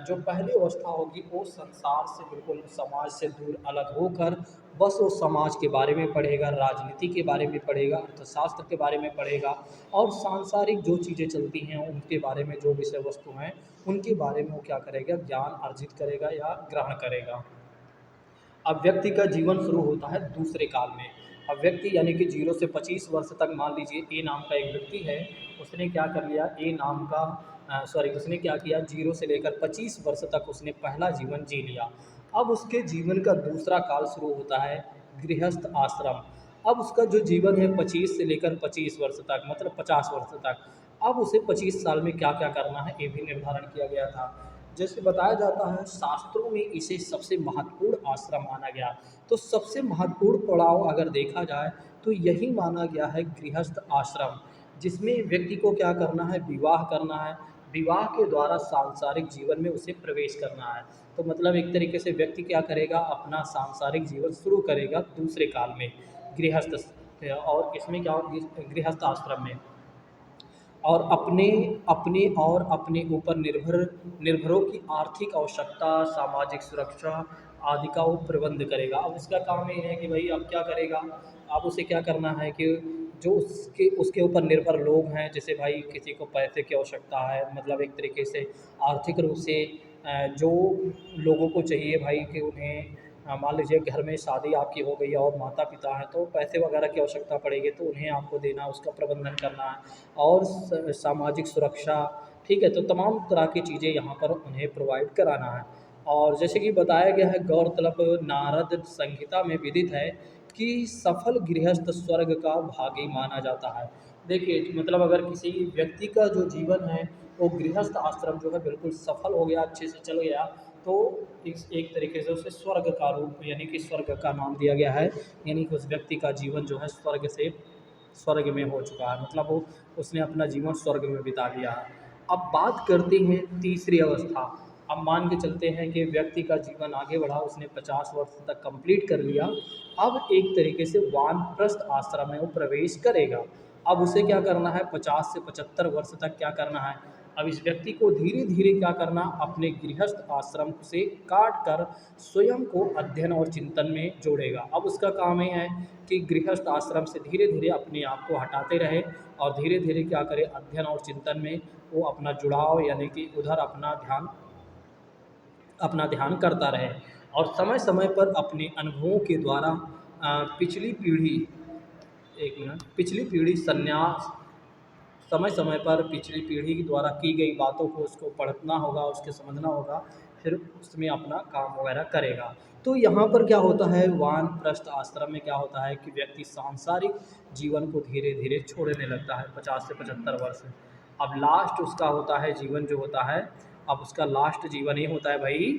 जो पहली अवस्था होगी वो संसार से बिल्कुल, समाज से दूर अलग होकर बस वो समाज के बारे में पढ़ेगा, राजनीति के बारे में पढ़ेगा, अर्थशास्त्र के बारे में पढ़ेगा, और सांसारिक जो चीज़ें चलती हैं उनके बारे में, जो विषय वस्तु हैं उनके बारे में वो क्या करेगा, ज्ञान अर्जित करेगा या ग्रहण करेगा। अब व्यक्ति का जीवन शुरू होता है दूसरे काल में। अब व्यक्ति यानी कि 0 से 25 वर्ष तक, मान लीजिए ए नाम का एक व्यक्ति है, उसने क्या कर लिया, उसने क्या किया, 0 से लेकर 25 वर्ष तक उसने पहला जीवन जी लिया। अब उसके जीवन का दूसरा काल शुरू होता है गृहस्थ आश्रम। अब उसका जो जीवन है 25 से लेकर 25 वर्ष तक, मतलब 50 वर्ष तक। अब उसे 25 साल में क्या क्या करना है ये भी निर्धारण किया गया था। जैसे बताया जाता है शास्त्रों में इसे सबसे महत्वपूर्ण आश्रम माना गया। तो सबसे महत्वपूर्ण पड़ाव अगर देखा जाए तो यही माना गया है गृहस्थ आश्रम, जिसमें व्यक्ति को क्या करना है, विवाह करना है। विवाह के द्वारा सांसारिक जीवन में उसे प्रवेश करना है। तो मतलब एक तरीके से व्यक्ति क्या करेगा, अपना सांसारिक जीवन शुरू करेगा दूसरे काल में, गृहस्थ। और इसमें क्या गृहस्थ आश्रम में, और अपने अपने और अपने ऊपर निर्भरों की आर्थिक आवश्यकता, सामाजिक सुरक्षा आदि का वो प्रबंध करेगा। अब उसका काम ये है कि भाई अब क्या करेगा, अब उसे क्या करना है कि जो उसके उसके ऊपर निर्भर लोग हैं, जैसे भाई किसी को पैसे की आवश्यकता है, मतलब एक तरीके से आर्थिक रूप से जो लोगों को चाहिए भाई कि उन्हें मान लीजिए घर में शादी आपकी हो गई है और माता पिता हैं, तो पैसे वगैरह की आवश्यकता पड़ेगी, तो उन्हें आपको देना, उसका प्रबंधन करना है। और सामाजिक सुरक्षा, ठीक है, तो तमाम तरह की चीज़ें यहाँ पर उन्हें प्रोवाइड कराना है। और जैसे कि बताया गया है, गौरतलब नारद संहिता में विदित है कि सफल गृहस्थ स्वर्ग का भागी माना जाता है। देखिए मतलब अगर किसी व्यक्ति का जो जीवन है वो गृहस्थ आश्रम जो है बिल्कुल सफल हो गया, अच्छे से चल गया, तो इस एक तरीके से उसे स्वर्ग का रूप यानी कि स्वर्ग का नाम दिया गया है। यानी कि उस व्यक्ति का जीवन जो है स्वर्ग में हो चुका है, मतलब वो उसने अपना जीवन स्वर्ग में बिता दिया है। अब बात करते हैं तीसरी अवस्था। अब मान के चलते हैं कि व्यक्ति का जीवन आगे बढ़ा, उसने 50 वर्ष तक कंप्लीट कर लिया। अब एक तरीके से वानप्रस्थ आश्रम में वो प्रवेश करेगा। अब उसे क्या करना है, 50 से 75 वर्ष तक क्या करना है, अब इस व्यक्ति को धीरे धीरे क्या करना, अपने गृहस्थ आश्रम से काट कर स्वयं को अध्ययन और चिंतन में जोड़ेगा। अब उसका काम ये है कि गृहस्थ आश्रम से धीरे धीरे अपने आप को हटाते रहे और धीरे धीरे क्या करे, अध्ययन और चिंतन में वो अपना जुड़ाव यानी कि उधर अपना ध्यान करता रहे। और समय समय पर अपने अनुभवों के द्वारा पिछली पीढ़ी, एक मिनट, पिछली पीढ़ी संन्यास, समय समय पर पिछली पीढ़ी के द्वारा की गई बातों को उसको पढ़ना होगा, उसके समझना होगा, फिर उसमें अपना काम वगैरह करेगा। तो यहाँ पर क्या होता है, वानप्रस्थ आश्रम में क्या होता है कि व्यक्ति सांसारिक जीवन को धीरे धीरे छोड़ने लगता है 50 से 75 वर्ष। अब लास्ट उसका होता है जीवन जो होता है, अब उसका लास्ट जीवन ये होता है भाई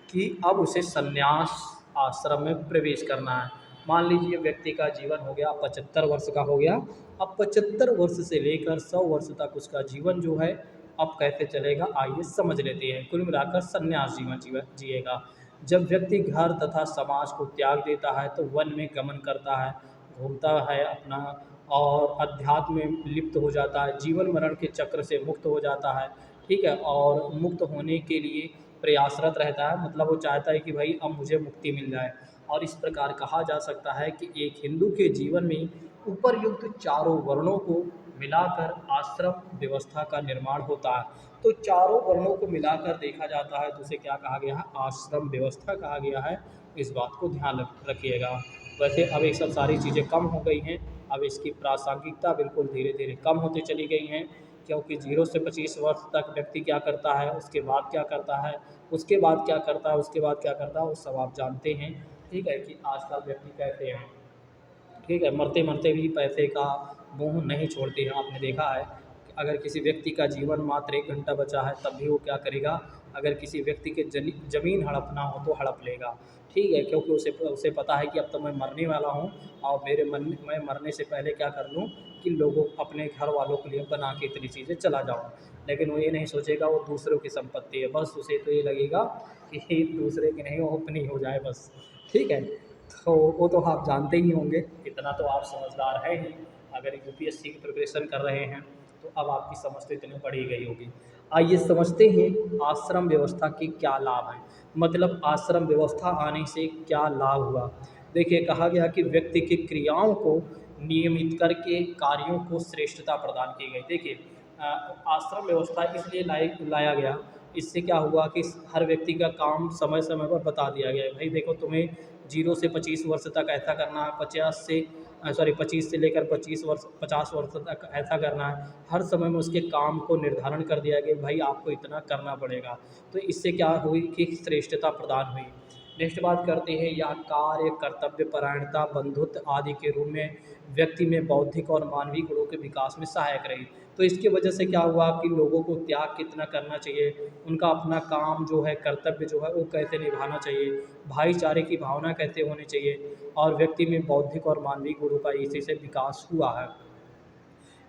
कि अब उसे संन्यास आश्रम में प्रवेश करना है। मान लीजिए व्यक्ति का जीवन हो गया 75 वर्ष का हो गया। अब 75 वर्ष से लेकर 100 वर्ष तक उसका जीवन जो है अब कैसे चलेगा, आइए समझ लेते हैं। कुल मिलाकर संन्यास जीवन जिएगा। जब व्यक्ति घर तथा समाज को त्याग देता है तो वन में गमन करता है, घूमता है अपना, और अध्यात्म में लिप्त हो जाता है, जीवन मरण के चक्र से मुक्त हो जाता है, ठीक है, और मुक्त होने के लिए प्रयासरत रहता है, मतलब वो चाहता है कि भाई अब मुझे मुक्ति मिल जाए। और इस प्रकार कहा जा सकता है कि एक हिंदू के जीवन में उपरयुक्त चारों वर्णों को मिलाकर आश्रम व्यवस्था का निर्माण होता है। तो चारों वर्णों को मिलाकर देखा जाता है तो उसे क्या कहा गया है, आश्रम व्यवस्था कहा गया है। इस बात को ध्यान रखिएगा। वैसे अब ये सब सारी चीज़ें कम हो गई हैं, अब इसकी प्रासंगिकता बिल्कुल धीरे धीरे कम होती चली गई हैं, क्योंकि 0 से 25 वर्ष तक व्यक्ति क्या करता है, उसके बाद क्या करता है, उसके बाद क्या करता है, उसके बाद क्या करता है, वो सब आप जानते हैं। ठीक है कि आजकल व्यक्ति कहते हैं, ठीक है, मरते मरते भी पैसे का मोह नहीं छोड़ते हैं। आपने देखा है कि अगर किसी व्यक्ति का जीवन मात्र 1 घंटा बचा है तब भी वो क्या करेगा, अगर किसी व्यक्ति के ज़मीन हड़पना हो तो हड़प लेगा, ठीक है, क्योंकि उसे उसे पता है कि अब तो मैं मरने वाला हूँ और मैं मरने से पहले क्या कर लूँ कि लोगों अपने घर वालों के लिए बना के इतनी चीज़ें चला जाऊँ। लेकिन वो ये नहीं सोचेगा वो दूसरों की संपत्ति है, बस उसे तो ये लगेगा कि दूसरे की नहीं, वो अपनी हो जाए बस, ठीक है। तो वो तो आप जानते ही होंगे, इतना तो आप समझदार हैं ही। अगर यूपीएससी की प्रिपरेशन कर रहे हैं तो अब आपकी समझ तो इतनी बढ़ ही गई होगी। आइए समझते हैं आश्रम व्यवस्था के क्या लाभ हैं, मतलब आश्रम व्यवस्था आने से क्या लाभ हुआ। देखिए कहा गया कि व्यक्ति की क्रियाओं को नियमित करके कार्यों को श्रेष्ठता प्रदान की गई। देखिए आश्रम व्यवस्था इसलिए लाया गया, इससे क्या हुआ कि हर व्यक्ति का काम समय समय पर बता दिया गया है। भाई देखो तुम्हें 0 से 25 वर्ष तक ऐसा करना है, 25 से लेकर 25 वर्ष 50 वर्ष तक ऐसा करना है। हर समय में उसके काम को निर्धारण कर दिया गया, भाई आपको इतना करना पड़ेगा। तो इससे क्या हुई कि श्रेष्ठता प्रदान हुई। नेक्स्ट बात करते हैं या कार्य कर्तव्य परायणता बंधुत्व आदि के रूप में व्यक्ति में बौद्धिक और मानवीय गुणों के विकास में सहायक रही। तो इसकी वजह से क्या हुआ कि लोगों को त्याग कितना करना चाहिए, उनका अपना काम जो है कर्तव्य जो है वो कैसे निभाना चाहिए, भाईचारे की भावना कैसे होनी चाहिए, और व्यक्ति में बौद्धिक और मानवीय गुणों का इसी से विकास हुआ है।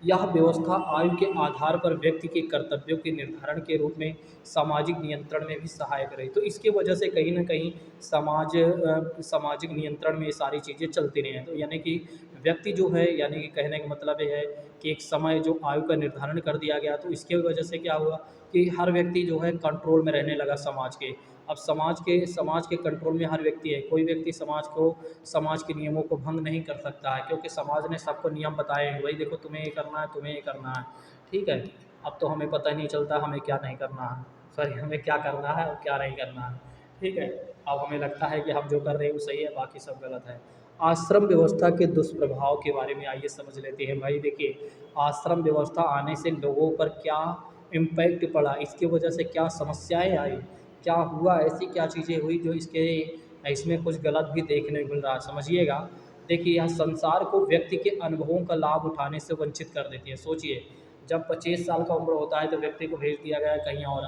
यह व्यवस्था आयु के आधार पर व्यक्ति के कर्तव्यों के निर्धारण के रूप में सामाजिक नियंत्रण में भी सहायक रही। तो इसके वजह से कहीं न कहीं सामाजिक नियंत्रण में ये सारी चीज़ें चलती रही हैं। तो यानी कि व्यक्ति जो है, यानी कि कहने का मतलब ये है कि एक समय जो आयु का निर्धारण कर दिया गया, तो इसके वजह से क्या हुआ कि हर व्यक्ति जो है कंट्रोल में रहने लगा समाज के। अब समाज के कंट्रोल में हर व्यक्ति है, कोई व्यक्ति समाज के नियमों को भंग नहीं कर सकता है, क्योंकि समाज ने सबको नियम बताए हैं, भाई देखो तुम्हें ये करना है, तुम्हें ये करना है, ठीक है। अब तो हमें पता ही नहीं चलता हमें क्या नहीं करना है, सॉरी हमें क्या करना है और क्या नहीं करना है, ठीक है। अब हमें लगता है कि हम जो कर रहे हैं वो सही है, बाकी सब गलत है। आश्रम व्यवस्था के दुष्प्रभाव के बारे में आइए समझ लेते हैं। भाई देखिए, आश्रम व्यवस्था आने से लोगों पर क्या इम्पैक्ट पड़ा, इसकी वजह से क्या समस्याएं आई, क्या हुआ, ऐसी क्या चीज़ें हुई जो इसमें कुछ गलत भी देखने को मिल रहा है, समझिएगा। देखिए, यह संसार को व्यक्ति के अनुभवों का लाभ उठाने से वंचित कर देती है। सोचिए, जब 25 साल का उम्र होता है तो व्यक्ति को भेज दिया गया है कहीं और,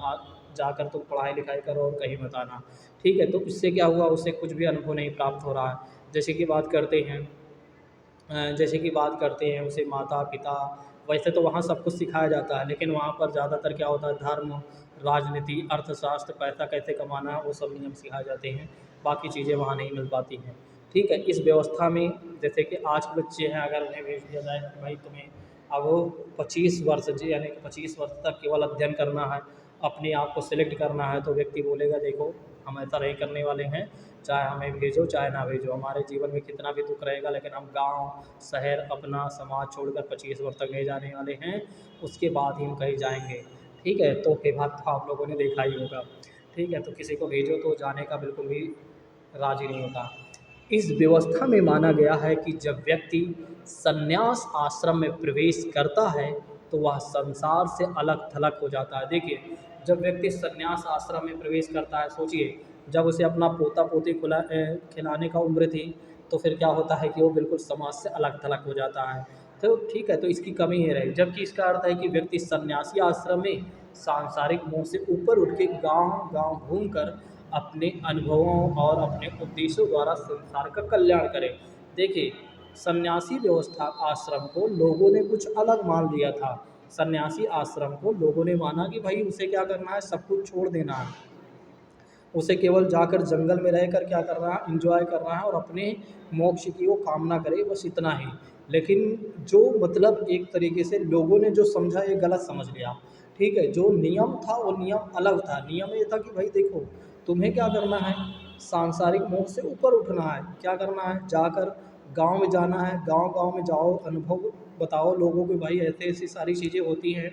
जाकर तुम पढ़ाई लिखाई करो और कहीं मत आना, ठीक है। तो इससे क्या हुआ, उसे कुछ भी अनुभव नहीं प्राप्त हो रहा है। जैसे कि बात करते हैं उसे माता पिता, वैसे तो वहाँ सब कुछ सिखाया जाता है, लेकिन वहाँ पर ज़्यादातर क्या होता है, धर्म, राजनीति, अर्थशास्त्र, पैसा कैसे कमाना है, वो सब नियम सिखाए जाते हैं, बाकी चीज़ें वहाँ नहीं मिल पाती हैं, ठीक है। इस व्यवस्था में जैसे कि आज के बच्चे हैं, अगर उन्हें भेज दिया जाए कि भाई तुम्हें अब 25 वर्ष यानी कि 25 वर्ष तक केवल अध्ययन करना है, अपने आप को सिलेक्ट करना है, तो व्यक्ति बोलेगा देखो हम ऐसा नहीं करने वाले हैं, चाहे हमें भेजो चाहे ना भेजो, हमारे जीवन में कितना भी दुख रहेगा, लेकिन हम गांव शहर अपना समाज छोड़कर 25 वर्ष तक नहीं जाने वाले हैं, उसके बाद ही हम कहीं जाएंगे, ठीक है। तो ये बात तो आप लोगों ने देखा ही होगा, ठीक है। तो किसी को भेजो तो जाने का बिल्कुल भी राजी नहीं होता। इस व्यवस्था में माना गया है कि जब व्यक्ति संन्यास आश्रम में प्रवेश करता है तो वह संसार से अलग थलग हो जाता है। देखिए, जब व्यक्ति संन्यास आश्रम में प्रवेश करता है, सोचिए जब उसे अपना पोता पोती खिलाने का उम्र थी, तो फिर क्या होता है कि वो बिल्कुल समाज से अलग थलग हो जाता है, तो ठीक है। तो इसकी कमी ये रही, जबकि इसका अर्थ है कि व्यक्ति सन्यासी आश्रम में सांसारिक मोह से ऊपर उठ के गांव गांव घूमकर अपने अनुभवों और अपने उद्देश्यों द्वारा संसार का कल्याण करे। देखिए, सन्यासी व्यवस्था आश्रम को लोगों ने कुछ अलग मान लिया था। सन्यासी आश्रम को लोगों ने माना कि भाई उसे क्या करना है, सब कुछ छोड़ देना है, उसे केवल जाकर जंगल में रहकर क्या करना है, एंजॉय करना है और अपने मोक्ष की वो कामना करे, बस इतना ही। लेकिन जो मतलब एक तरीके से लोगों ने जो समझा ये गलत समझ लिया, ठीक है। जो नियम था वो नियम अलग था, नियम ये था कि भाई देखो तुम्हें क्या करना है, सांसारिक मोह से ऊपर उठना है, क्या करना है, जाकर गांव में जाना है, गांव-गांव में जाओ, अनुभव बताओ लोगों को, भाई ऐसी-ऐसी सारी चीज़ें होती हैं,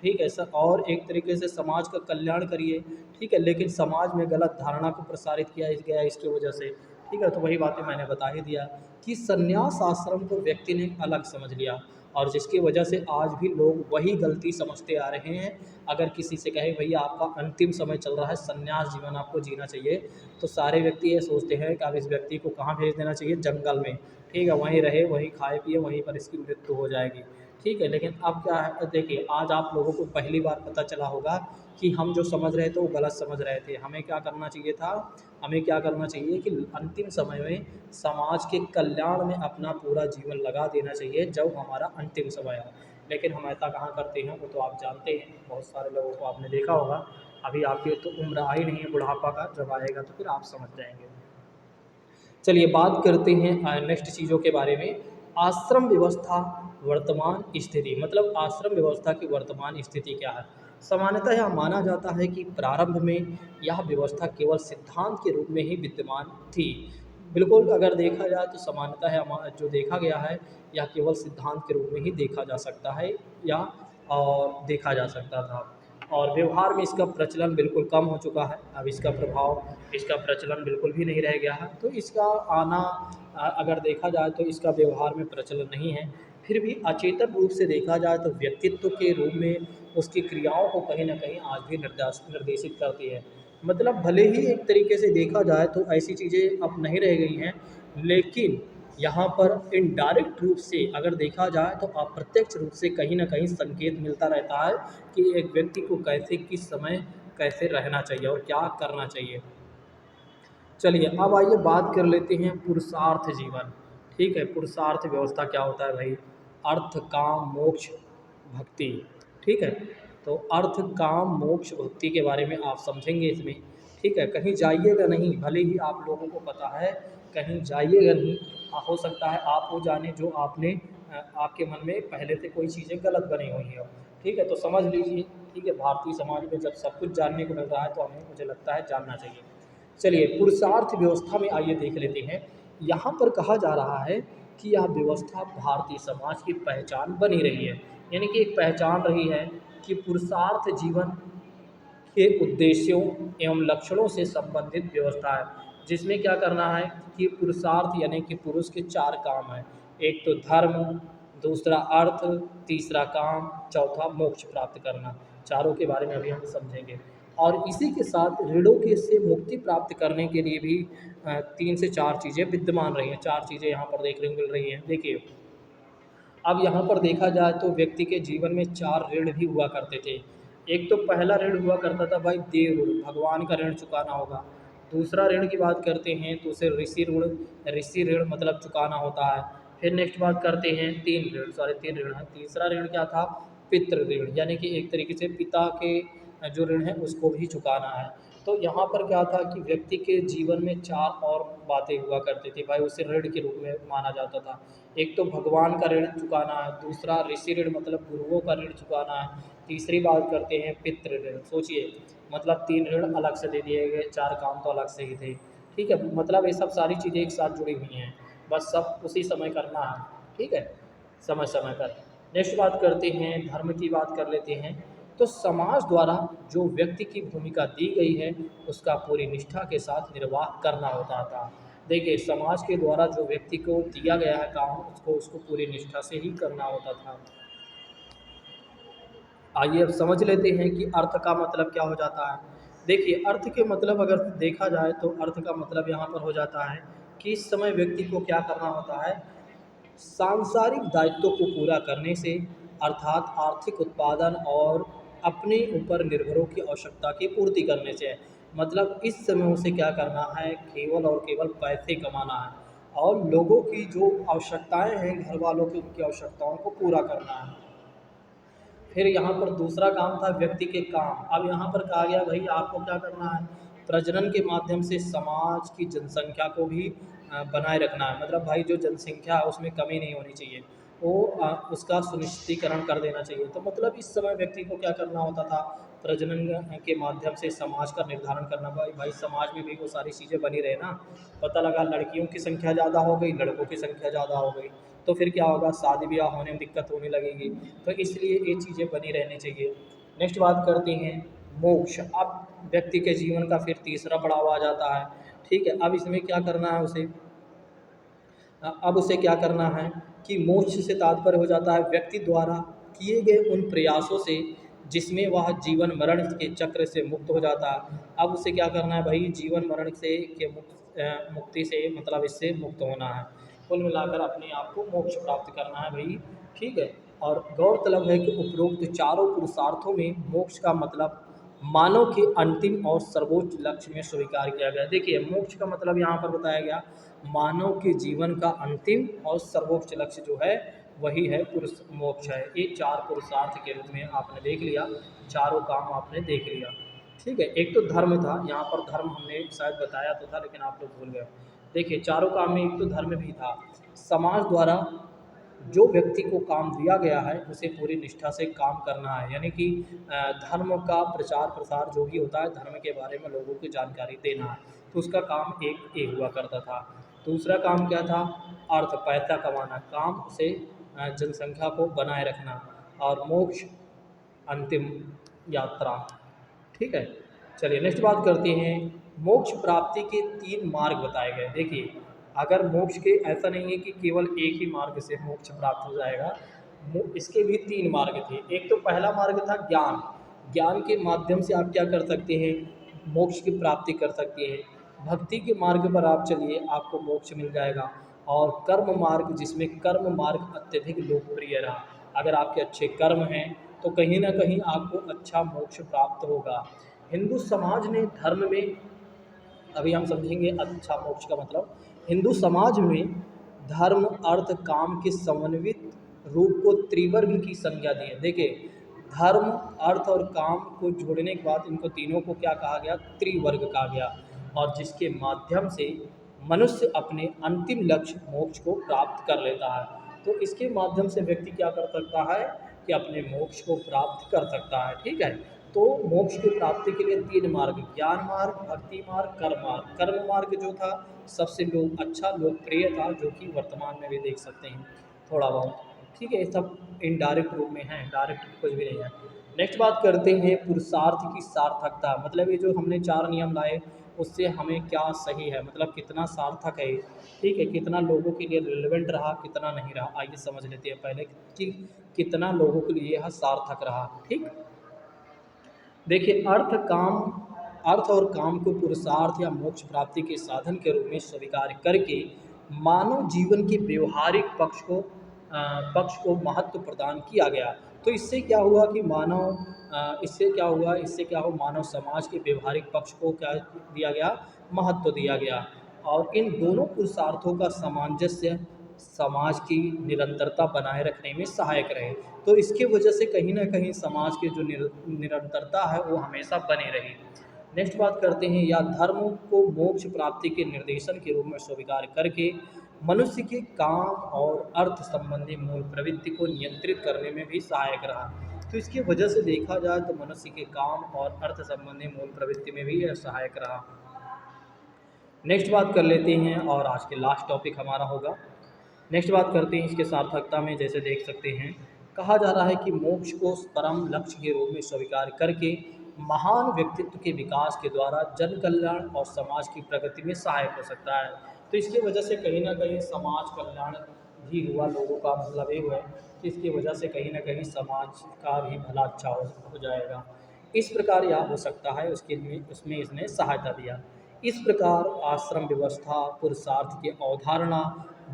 ठीक है सर। और एक तरीके से समाज का कल्याण करिए, ठीक है। लेकिन समाज में गलत धारणा को प्रसारित किया गया इसकी वजह से, ठीक है। तो वही बातें मैंने बता ही दिया कि संन्यास आश्रम को व्यक्ति ने अलग समझ लिया, और जिसकी वजह से आज भी लोग वही गलती समझते आ रहे हैं। अगर किसी से कहे भैया आपका अंतिम समय चल रहा है, संन्यास जीवन आपको जीना चाहिए, तो सारे व्यक्ति ये सोचते हैं कि अब इस व्यक्ति को कहाँ भेज देना चाहिए, जंगल में, ठीक है, वहीं रहे, वहीं खाए पिए, वहीं पर इसकी मृत्यु हो जाएगी, ठीक है। लेकिन अब क्या है, देखिए आज आप लोगों को पहली बार पता चला होगा कि हम जो समझ रहे थे वो गलत समझ रहे थे। हमें क्या करना चाहिए था, हमें क्या करना चाहिए कि अंतिम समय में समाज के कल्याण में अपना पूरा जीवन लगा देना चाहिए जब हमारा अंतिम समय हो। लेकिन हम ऐसा कहाँ करते हैं, वो तो आप जानते हैं, बहुत सारे लोगों को आपने देखा होगा। अभी आपकी तो उम्र आई नहीं है बुढ़ापा का, जब आएगा तो फिर आप समझ जाएंगे। चलिए बात करते हैं नेक्स्ट चीज़ों के बारे में। आश्रम व्यवस्था वर्तमान स्थिति, मतलब आश्रम व्यवस्था की वर्तमान स्थिति क्या है। सामान्यतः यह माना जाता है कि प्रारंभ में यह व्यवस्था केवल सिद्धांत के रूप में ही विद्यमान थी। बिल्कुल अगर देखा जाए तो सामान्यतः जो देखा गया है यह केवल सिद्धांत के रूप में ही देखा जा सकता है, या और देखा जा सकता था, और व्यवहार में इसका प्रचलन बिल्कुल कम हो चुका है। अब इसका प्रभाव, इसका प्रचलन बिल्कुल भी नहीं रह गया है। तो इसका आना अगर देखा जाए तो इसका व्यवहार में प्रचलन नहीं है। फिर भी अचेतन रूप से देखा जाए तो व्यक्तित्व के रूप में उसकी क्रियाओं को कहीं न कहीं आज भी निर्देशित करती है। मतलब भले ही एक तरीके से देखा जाए तो ऐसी चीज़ें अब नहीं रह गई हैं, लेकिन यहाँ पर इनडायरेक्ट रूप से अगर देखा जाए तो अप्रत्यक्ष रूप से कहीं न कहीं संकेत मिलता रहता है कि एक व्यक्ति को कैसे, किस समय कैसे रहना चाहिए और क्या करना चाहिए। चलिए अब आइए बात कर लेते हैं पुरुषार्थ जीवन। ठीक है, पुरुषार्थ व्यवस्था क्या होता है भाई? अर्थ, काम, मोक्ष, भक्ति। ठीक है, तो अर्थ, काम, मोक्ष, भक्ति के बारे में आप समझेंगे इसमें। ठीक है, कहीं जाइएगा नहीं, भले ही आप लोगों को पता है, कहीं जाइएगा नहीं। हो सकता है आप वो जाने जो आपके मन में पहले से कोई चीज़ें गलत बनी हुई हो। ठीक है, तो समझ लीजिए। ठीक है, भारतीय समाज में जब सब कुछ जानने को मिल रहा है तो हमें, मुझे लगता है, जानना चाहिए। चलिए पुरुषार्थ व्यवस्था में आइए देख लेते हैं। यहाँ पर कहा जा रहा है कि यह व्यवस्था भारतीय समाज की पहचान बनी रही है, यानी कि एक पहचान रही है कि पुरुषार्थ जीवन के उद्देश्यों एवं लक्षणों से संबंधित व्यवस्था है, जिसमें क्या करना है कि पुरुषार्थ यानी कि पुरुष के चार काम हैं। एक तो धर्म, दूसरा अर्थ, तीसरा काम, चौथा मोक्ष प्राप्त करना। चारों के बारे में अभी हम समझेंगे। और इसी के साथ ऋणों के से मुक्ति प्राप्त करने के लिए भी तीन से चार चीज़ें विद्यमान रही हैं। चार चीज़ें यहाँ पर देखने को मिल रही हैं। देखिए, अब यहाँ पर देखा जाए तो व्यक्ति के जीवन में चार ऋण भी हुआ करते थे। एक तो पहला ऋण हुआ करता था भाई देव ऋण, भगवान का ऋण चुकाना होगा। दूसरा ऋण की बात करते हैं तो उसे ऋषि ऋण मतलब चुकाना होता है। फिर नेक्स्ट बात करते हैं तीन ऋण है। तीसरा ऋण क्या था? पितृ ऋण, यानी कि एक तरीके से पिता के जो ऋण है उसको भी चुकाना है। तो यहाँ पर क्या था कि व्यक्ति के जीवन में चार और बातें हुआ करती थी भाई, उसे ऋण के रूप में माना जाता था। एक तो भगवान का ऋण चुकाना है, दूसरा ऋषि ऋण मतलब गुरुओं का ऋण चुकाना है, तीसरी बात करते हैं पितृ ऋण। सोचिए, मतलब तीन ऋण अलग से दे दिए गए, चार काम तो अलग से ही थे। ठीक है, मतलब ये सब सारी चीज़ें एक साथ जुड़ी हुई हैं, बस सब उसी समय करना है। ठीक है, समय समय पर। नेक्स्ट बात करते हैं, धर्म की बात कर लेते हैं। तो समाज द्वारा जो व्यक्ति की भूमिका दी गई है उसका पूरी निष्ठा के साथ निर्वाह करना होता था। देखिए, समाज के द्वारा जो व्यक्ति को दिया गया है काम, उसको उसको पूरी निष्ठा से ही करना होता था। आइए अब समझ लेते हैं कि अर्थ का मतलब क्या हो जाता है। देखिए, अर्थ के मतलब अगर देखा जाए तो अर्थ का मतलब यहाँ पर हो जाता है कि इस समय व्यक्ति को क्या करना होता है। सांसारिक दायित्वों को पूरा करने से, अर्थात आर्थिक उत्पादन और अपने ऊपर निर्भरों की आवश्यकता की पूर्ति करने से। मतलब इस समय उसे क्या करना है, केवल और केवल पैसे कमाना है और लोगों की जो आवश्यकताएं हैं, घर वालों की उनकी आवश्यकताओं को पूरा करना है। फिर यहाँ पर दूसरा काम था व्यक्ति के काम। अब यहाँ पर कहा गया भाई आपको क्या करना है, प्रजनन के माध्यम से समाज की जनसंख्या को भी बनाए रखना है। मतलब भाई जो जनसंख्या है उसमें कमी नहीं होनी चाहिए, वो उसका सुनिश्चितीकरण कर देना चाहिए। तो मतलब इस समय व्यक्ति को क्या करना होता था, प्रजनन के माध्यम से समाज का निर्धारण करना। भाई भाई समाज में भी वो सारी चीज़ें बनी रहे ना। पता लगा लड़कियों की संख्या ज़्यादा हो गई, लड़कों की संख्या ज़्यादा हो गई, तो फिर क्या होगा, शादी ब्याह होने में दिक्कत होने लगेगी। तो इसलिए ये चीज़ें बनी रहनी चाहिए। नेक्स्ट बात करते हैं मोक्ष। अब व्यक्ति के जीवन का फिर तीसरा पड़ाव आ जाता है। ठीक है, अब इसमें क्या करना है उसे, अब उसे क्या करना है कि मोक्ष से तात्पर्य हो जाता है व्यक्ति द्वारा किए गए उन प्रयासों से जिसमें वह जीवन मरण के चक्र से मुक्त हो जाता है। अब उसे क्या करना है भाई, जीवन मरण से के मुक्ति से मतलब इससे मुक्त होना है। कुल मिलाकर अपने आप को मोक्ष प्राप्त करना है भाई। ठीक है, और गौरतलब है कि उपरोक्त चारों पुरुषार्थों में मोक्ष का मतलब मानव के अंतिम और सर्वोच्च लक्ष्य में स्वीकार किया गया। देखिए, मोक्ष का मतलब यहाँ पर बताया गया मानव के जीवन का अंतिम और सर्वोच्च लक्ष्य जो है वही है पुरुष मोक्ष है। ये चार पुरुषार्थ के रूप में आपने देख लिया, चारों काम आपने देख लिया। ठीक है, एक तो धर्म था, यहाँ पर धर्म हमने शायद बताया तो था लेकिन आप लोग भूल गए। देखिए, चारों काम में एक तो धर्म भी था। समाज द्वारा जो व्यक्ति को काम दिया गया है उसे पूरी निष्ठा से काम करना है, यानी कि धर्म का प्रचार प्रसार जो भी होता है, धर्म के बारे में लोगों को जानकारी देना है, तो उसका काम एक ये हुआ करता था। दूसरा काम क्या था, अर्थ पैसा कमाना, काम से जनसंख्या को बनाए रखना, और मोक्ष अंतिम यात्रा। ठीक है, चलिए नेक्स्ट बात करते हैं। मोक्ष प्राप्ति के तीन मार्ग बताए गए। देखिए, अगर मोक्ष के ऐसा नहीं है कि केवल एक ही मार्ग से मोक्ष प्राप्त हो जाएगा, इसके भी तीन मार्ग थे। एक तो पहला मार्ग था ज्ञान। ज्ञान के माध्यम से आप क्या कर सकते हैं, मोक्ष की प्राप्ति कर सकती है। भक्ति के मार्ग पर आप चलिए, आपको मोक्ष मिल जाएगा। और कर्म मार्ग, जिसमें कर्म मार्ग अत्यधिक लोकप्रिय रहा, अगर आपके अच्छे कर्म हैं तो कहीं ना कहीं आपको अच्छा मोक्ष प्राप्त होगा। हिंदू समाज ने धर्म में, अभी हम समझेंगे अच्छा मोक्ष का मतलब, हिंदू समाज में धर्म अर्थ काम के समन्वित रूप को त्रिवर्ग की संज्ञा दी है। देखिए, धर्म अर्थ और काम को जोड़ने के बाद इनको तीनों को क्या कहा गया, त्रिवर्ग कहा गया। और जिसके माध्यम से मनुष्य अपने अंतिम लक्ष्य मोक्ष को प्राप्त कर लेता है। तो इसके माध्यम से व्यक्ति क्या कर सकता है कि अपने मोक्ष को प्राप्त कर सकता है। ठीक है, तो मोक्ष की प्राप्ति के लिए तीन मार्ग, ज्ञान मार्ग, भक्ति मार्ग, कर्म मार्ग। कर्म मार्ग जो था सबसे अच्छा लोकप्रिय था, जो कि वर्तमान में भी देख सकते हैं थोड़ा बहुत। ठीक है, ये सब इनडायरेक्ट रूप में है, डायरेक्ट कुछ भी नहीं है। नेक्स्ट बात करते हैं पुरुषार्थ की सार्थकता, मतलब ये जो हमने चार नियम लाए उससे हमें क्या सही है, मतलब कितना सार्थक है ये। ठीक है, कितना लोगों के लिए रिलेवेंट रहा, कितना नहीं रहा, आइए समझ लेते हैं पहले कि कितना लोगों के लिए यह सार्थक रहा। ठीक, देखिए, अर्थ और काम को पुरुषार्थ या मोक्ष प्राप्ति के साधन के रूप में स्वीकार करके मानव जीवन के व्यवहारिक पक्ष को महत्व प्रदान किया गया। तो इससे क्या हुआ कि इससे क्या हुआ, मानव समाज के व्यवहारिक पक्ष को क्या दिया गया, महत्व दिया गया। और इन दोनों पुरुषार्थों का सामंजस्य समाज की निरंतरता बनाए रखने में सहायक रहे। तो इसके वजह से कहीं ना कहीं समाज की जो निरंतरता है वो हमेशा बनी रही। नेक्स्ट बात करते हैं, या धर्म को मोक्ष प्राप्ति के निर्देशन के रूप में स्वीकार करके मनुष्य के काम और अर्थ संबंधी मूल प्रवृत्ति को नियंत्रित करने में भी सहायक रहा। तो इसकी वजह से देखा जाए तो मनुष्य के काम और अर्थ संबंधी मूल प्रवृत्ति में भी यह सहायक रहा। नेक्स्ट बात कर लेते हैं, और आज के लास्ट टॉपिक हमारा होगा। नेक्स्ट बात करते हैं इसके सार्थकता में। जैसे देख सकते हैं, कहा जा रहा है कि मोक्ष को परम लक्ष्य के रूप में स्वीकार करके महान व्यक्तित्व के विकास के द्वारा जन कल्याण और समाज की प्रगति में सहायक हो सकता है। तो इसकी वजह से कहीं ना कहीं समाज कल्याण भी हुआ लोगों का, मतलब ये हुआ कि इसकी वजह से कहीं ना कहीं समाज का भी भला अच्छा हो जाएगा। इस प्रकार यह हो सकता है, उसके लिए उसमें इसने सहायता दिया। इस प्रकार आश्रम व्यवस्था पुरुषार्थ की अवधारणा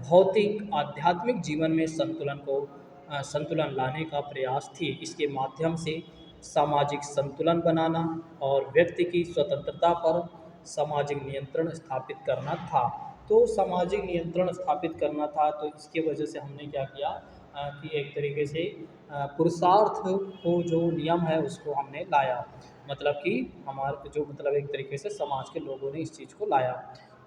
भौतिक आध्यात्मिक जीवन में संतुलन लाने का प्रयास थी। इसके माध्यम से सामाजिक संतुलन बनाना और व्यक्ति की स्वतंत्रता पर सामाजिक नियंत्रण स्थापित करना था। तो सामाजिक नियंत्रण स्थापित करना था, तो इसके वजह से हमने क्या किया कि एक तरीके से पुरुषार्थ को जो नियम है उसको हमने लाया, मतलब कि हमारे जो मतलब एक तरीके से समाज के लोगों ने इस चीज़ को लाया।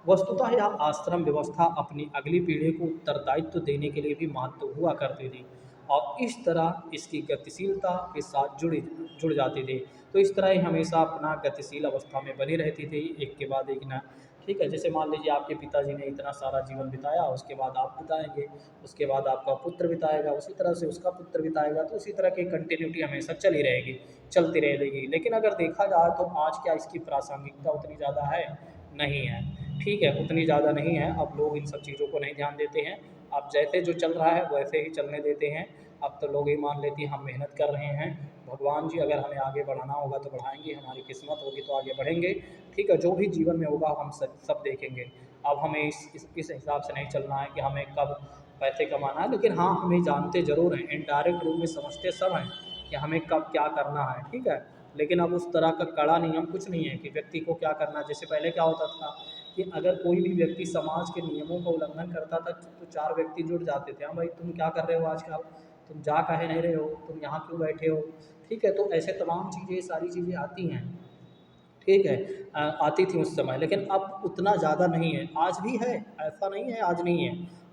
वस्तुतः यह आश्रम व्यवस्था अपनी अगली पीढ़ी को उत्तरदायित्व देने के लिए भी महत्व हुआ करती थी, और इस तरह इसकी गतिशीलता के साथ जुड़ जाती थी। तो इस तरह ही हमेशा अपना गतिशील अवस्था में बनी रहती थी, एक के बाद एक ना। ठीक है, जैसे मान लीजिए आपके पिताजी ने इतना सारा जीवन बिताया, उसके बाद आप बिताएंगे, उसके बाद आपका पुत्र बिताएगा, उसी तरह से उसका पुत्र बिताएगा, तो उसी तरह की कंटिन्यूटी हमेशा चली रहेगी, चलती रहेगी। लेकिन अगर देखा जाए तो आज क्या इसकी प्रासंगिकता उतनी ज़्यादा है, नहीं है। ठीक है, उतनी ज़्यादा नहीं है, अब लोग इन सब चीज़ों को नहीं ध्यान देते हैं। अब जैसे जो चल रहा है वैसे ही चलने देते हैं। अब तो लोग ये मान लेते हैं हम मेहनत कर रहे हैं, भगवान जी अगर हमें आगे बढ़ाना होगा तो बढ़ाएंगे, हमारी किस्मत होगी तो आगे बढ़ेंगे। ठीक है, जो भी जीवन में होगा हम सब देखेंगे। अब हमें इस हिसाब से नहीं चलना है कि हमें कब पैसे कमाना है, लेकिन हाँ हमें जानते ज़रूर हैं, इनडायरेक्ट रूप में समझते सब हैं कि हमें कब क्या करना है। ठीक है, लेकिन अब उस तरह का कड़ा नियम कुछ नहीं है कि व्यक्ति को क्या करना है। जैसे पहले क्या होता था कि अगर कोई भी व्यक्ति समाज के नियमों का उल्लंघन करता था तो चार व्यक्ति जुट जाते थे, हाँ भाई तुम क्या कर रहे हो आजकल, तुम जा काहे नहीं रहे हो, तुम यहाँ क्यों बैठे हो। ठीक है, तो ऐसे तमाम चीज़ें, सारी चीज़ें आती हैं। ठीक है, आती थी उस समय, लेकिन अब उतना ज़्यादा नहीं है। आज भी है, ऐसा नहीं है आज नहीं है,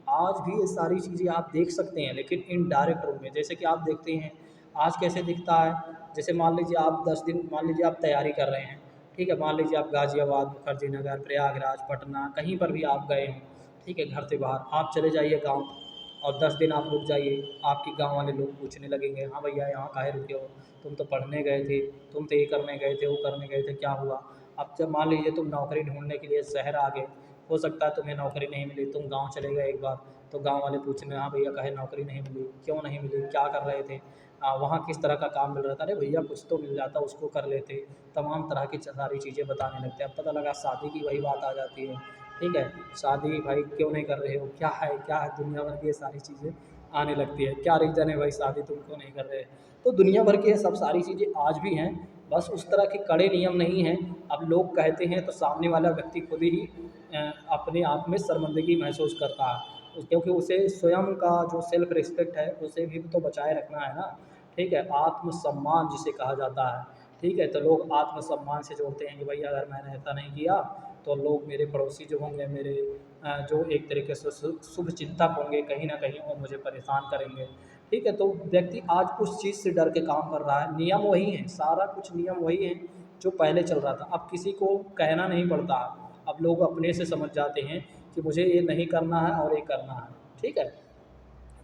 आज भी ये सारी चीज़ें आप देख सकते हैं, लेकिन इनडायरेक्ट रूप में। जैसे कि आप देखते हैं आज कैसे दिखता है, जैसे मान लीजिए आप 10 दिन, मान लीजिए आप तैयारी कर रहे हैं। ठीक है, मान लीजिए आप गाज़ियाबाद, मुखर्जी नगर, प्रयागराज, पटना, कहीं पर भी आप गए हों। ठीक है, घर से बाहर आप चले जाइए गाँव, और 10 दिन आप रुक जाइए, आपके गांव वाले लोग पूछने लगेंगे, हाँ भैया यहाँ काहे रुके हो, तुम तो पढ़ने गए थे, तुम तो ये करने गए थे, वो करने गए थे, क्या हुआ। अब जब मान लीजिए तुम नौकरी ढूंढने के लिए शहर आ गए, हो सकता है तुम्हें नौकरी नहीं मिली, तुम गांव चले गए एक बार, तो गांव वाले पूछने, हाँ भैया कहे नौकरी नहीं मिली, क्यों नहीं मिली, क्या कर रहे थे, वहाँ किस तरह का काम मिल रहा था, अरे भैया कुछ तो मिल जाता उसको कर लेते, तमाम तरह की सारी चीज़ें बताने लगते हैं। अब पता लगा शादी की वही बात आ जाती है। ठीक है, शादी भाई क्यों नहीं कर रहे हो, क्या है, दुनिया भर की ये सारी चीज़ें आने लगती है, क्या रीज़न है भाई शादी तुम क्यों नहीं कर रहे। तो दुनिया भर की ये सब सारी चीज़ें आज भी हैं, बस उस तरह के कड़े नियम नहीं हैं। अब लोग कहते हैं तो सामने वाला व्यक्ति खुद ही अपने आप में शर्मिंदगी महसूस करता है, क्योंकि उसे स्वयं का जो सेल्फ रिस्पेक्ट है उसे भी तो बचाए रखना है ना। ठीक है, आत्मसम्मान जिसे कहा जाता है। ठीक है, तो लोग आत्मसम्मान से जोड़ते हैं कि भाई अगर मैंने ऐसा नहीं किया तो लोग मेरे पड़ोसी जो होंगे, मेरे जो एक तरीके से शुभ चिंतक होंगे, कहीं ना कहीं वो मुझे परेशान करेंगे। ठीक है, तो व्यक्ति आज उस चीज़ से डर के काम कर रहा है। नियम वही है, सारा कुछ नियम वही है जो पहले चल रहा था, अब किसी को कहना नहीं पड़ता। अब लोग अपने से समझ जाते हैं कि मुझे ये नहीं करना है और ये करना है। ठीक है,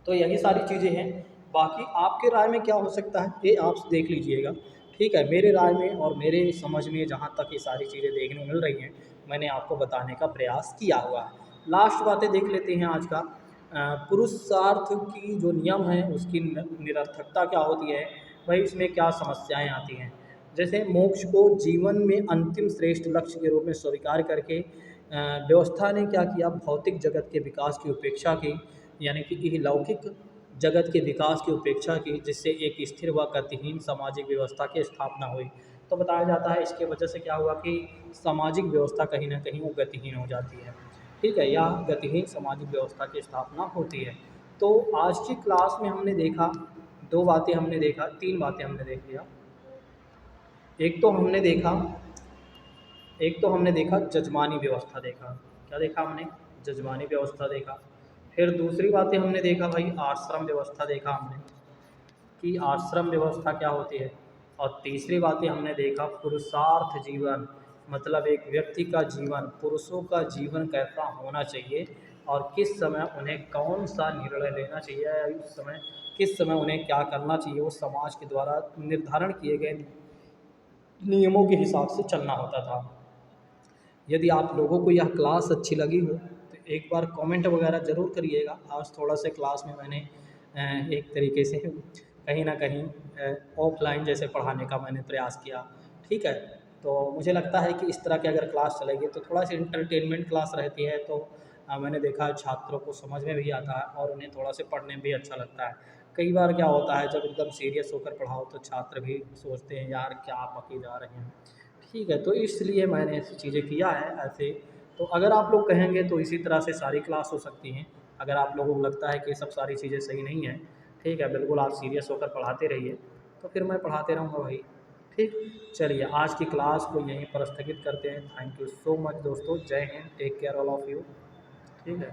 तो यही सारी चीज़ें हैं। बाकी आपके राय में क्या हो सकता है ये आप देख लीजिएगा। ठीक है, मेरे राय में और मेरे समझ में जहाँ तक ये सारी चीज़ें देखने को मिल रही हैं, मैंने आपको बताने का प्रयास किया हुआ है। लास्ट बातें देख लेते हैं आज का। पुरुषार्थ की जो नियम है उसकी निरर्थकता क्या होती है, भाई इसमें क्या समस्याएं आती हैं। जैसे मोक्ष को जीवन में अंतिम श्रेष्ठ लक्ष्य के रूप में स्वीकार करके व्यवस्था ने क्या किया, भौतिक जगत के विकास की उपेक्षा की, यानी कि यह लौकिक जगत के विकास की उपेक्षा की, जिससे एक स्थिर व गतिहीन सामाजिक व्यवस्था की स्थापना हुई। तो बताया जाता है इसके वजह से क्या हुआ कि सामाजिक व्यवस्था कहीं ना कहीं वो गतिहीन हो जाती है। ठीक है, या गतिहीन सामाजिक व्यवस्था की स्थापना होती है। तो आज की क्लास में हमने देखा, दो बातें हमने देखा, तीन बातें हमने देख लिया। एक तो हमने देखा एक तो हमने देखा जजमानी व्यवस्था देखा। क्या देखा हमने, जजमानी व्यवस्था देखा। फिर दूसरी बातें हमने देखा भाई आश्रम व्यवस्था देखा हमने, कि आश्रम व्यवस्था क्या होती है। और तीसरी बातें हमने देखा पुरुषार्थ जीवन, मतलब एक व्यक्ति का जीवन, पुरुषों का जीवन कैसा होना चाहिए और किस समय उन्हें कौन सा निर्णय लेना चाहिए, या उस समय किस समय उन्हें क्या करना चाहिए, वो समाज के द्वारा निर्धारण किए गए नियमों के हिसाब से चलना होता था। यदि आप लोगों को यह क्लास अच्छी लगी हो तो एक बार कमेंट वगैरह ज़रूर करिएगा। आज थोड़ा सा क्लास में मैंने एक तरीके से कहीं ना कहीं ऑफलाइन जैसे पढ़ाने का मैंने प्रयास किया। ठीक है, तो मुझे लगता है कि इस तरह की अगर क्लास चलेगी तो थोड़ा सी इंटरटेनमेंट क्लास रहती है, तो मैंने देखा है छात्रों को समझ में भी आता है और उन्हें थोड़ा से पढ़ने में भी अच्छा लगता है। कई बार क्या होता है जब एकदम सीरियस होकर पढ़ाओ तो छात्र भी सोचते हैं यार क्या पके जा रहे हैं। ठीक है, तो इसलिए मैंने ऐसी चीज़ें किया है ऐसे। तो अगर आप लोग कहेंगे तो इसी तरह से सारी क्लास हो सकती हैं। अगर आप लोगों को लगता है कि ये सब सारी चीज़ें सही नहीं हैं, ठीक है, बिल्कुल आप सीरियस होकर पढ़ाते रहिए, तो फिर मैं पढ़ाते रहूँगा भाई। ठीक, चलिए आज की क्लास को यहीं पर स्थगित करते हैं। थैंक यू सो मच दोस्तों, जय Hind, take care all of you. ठीक है।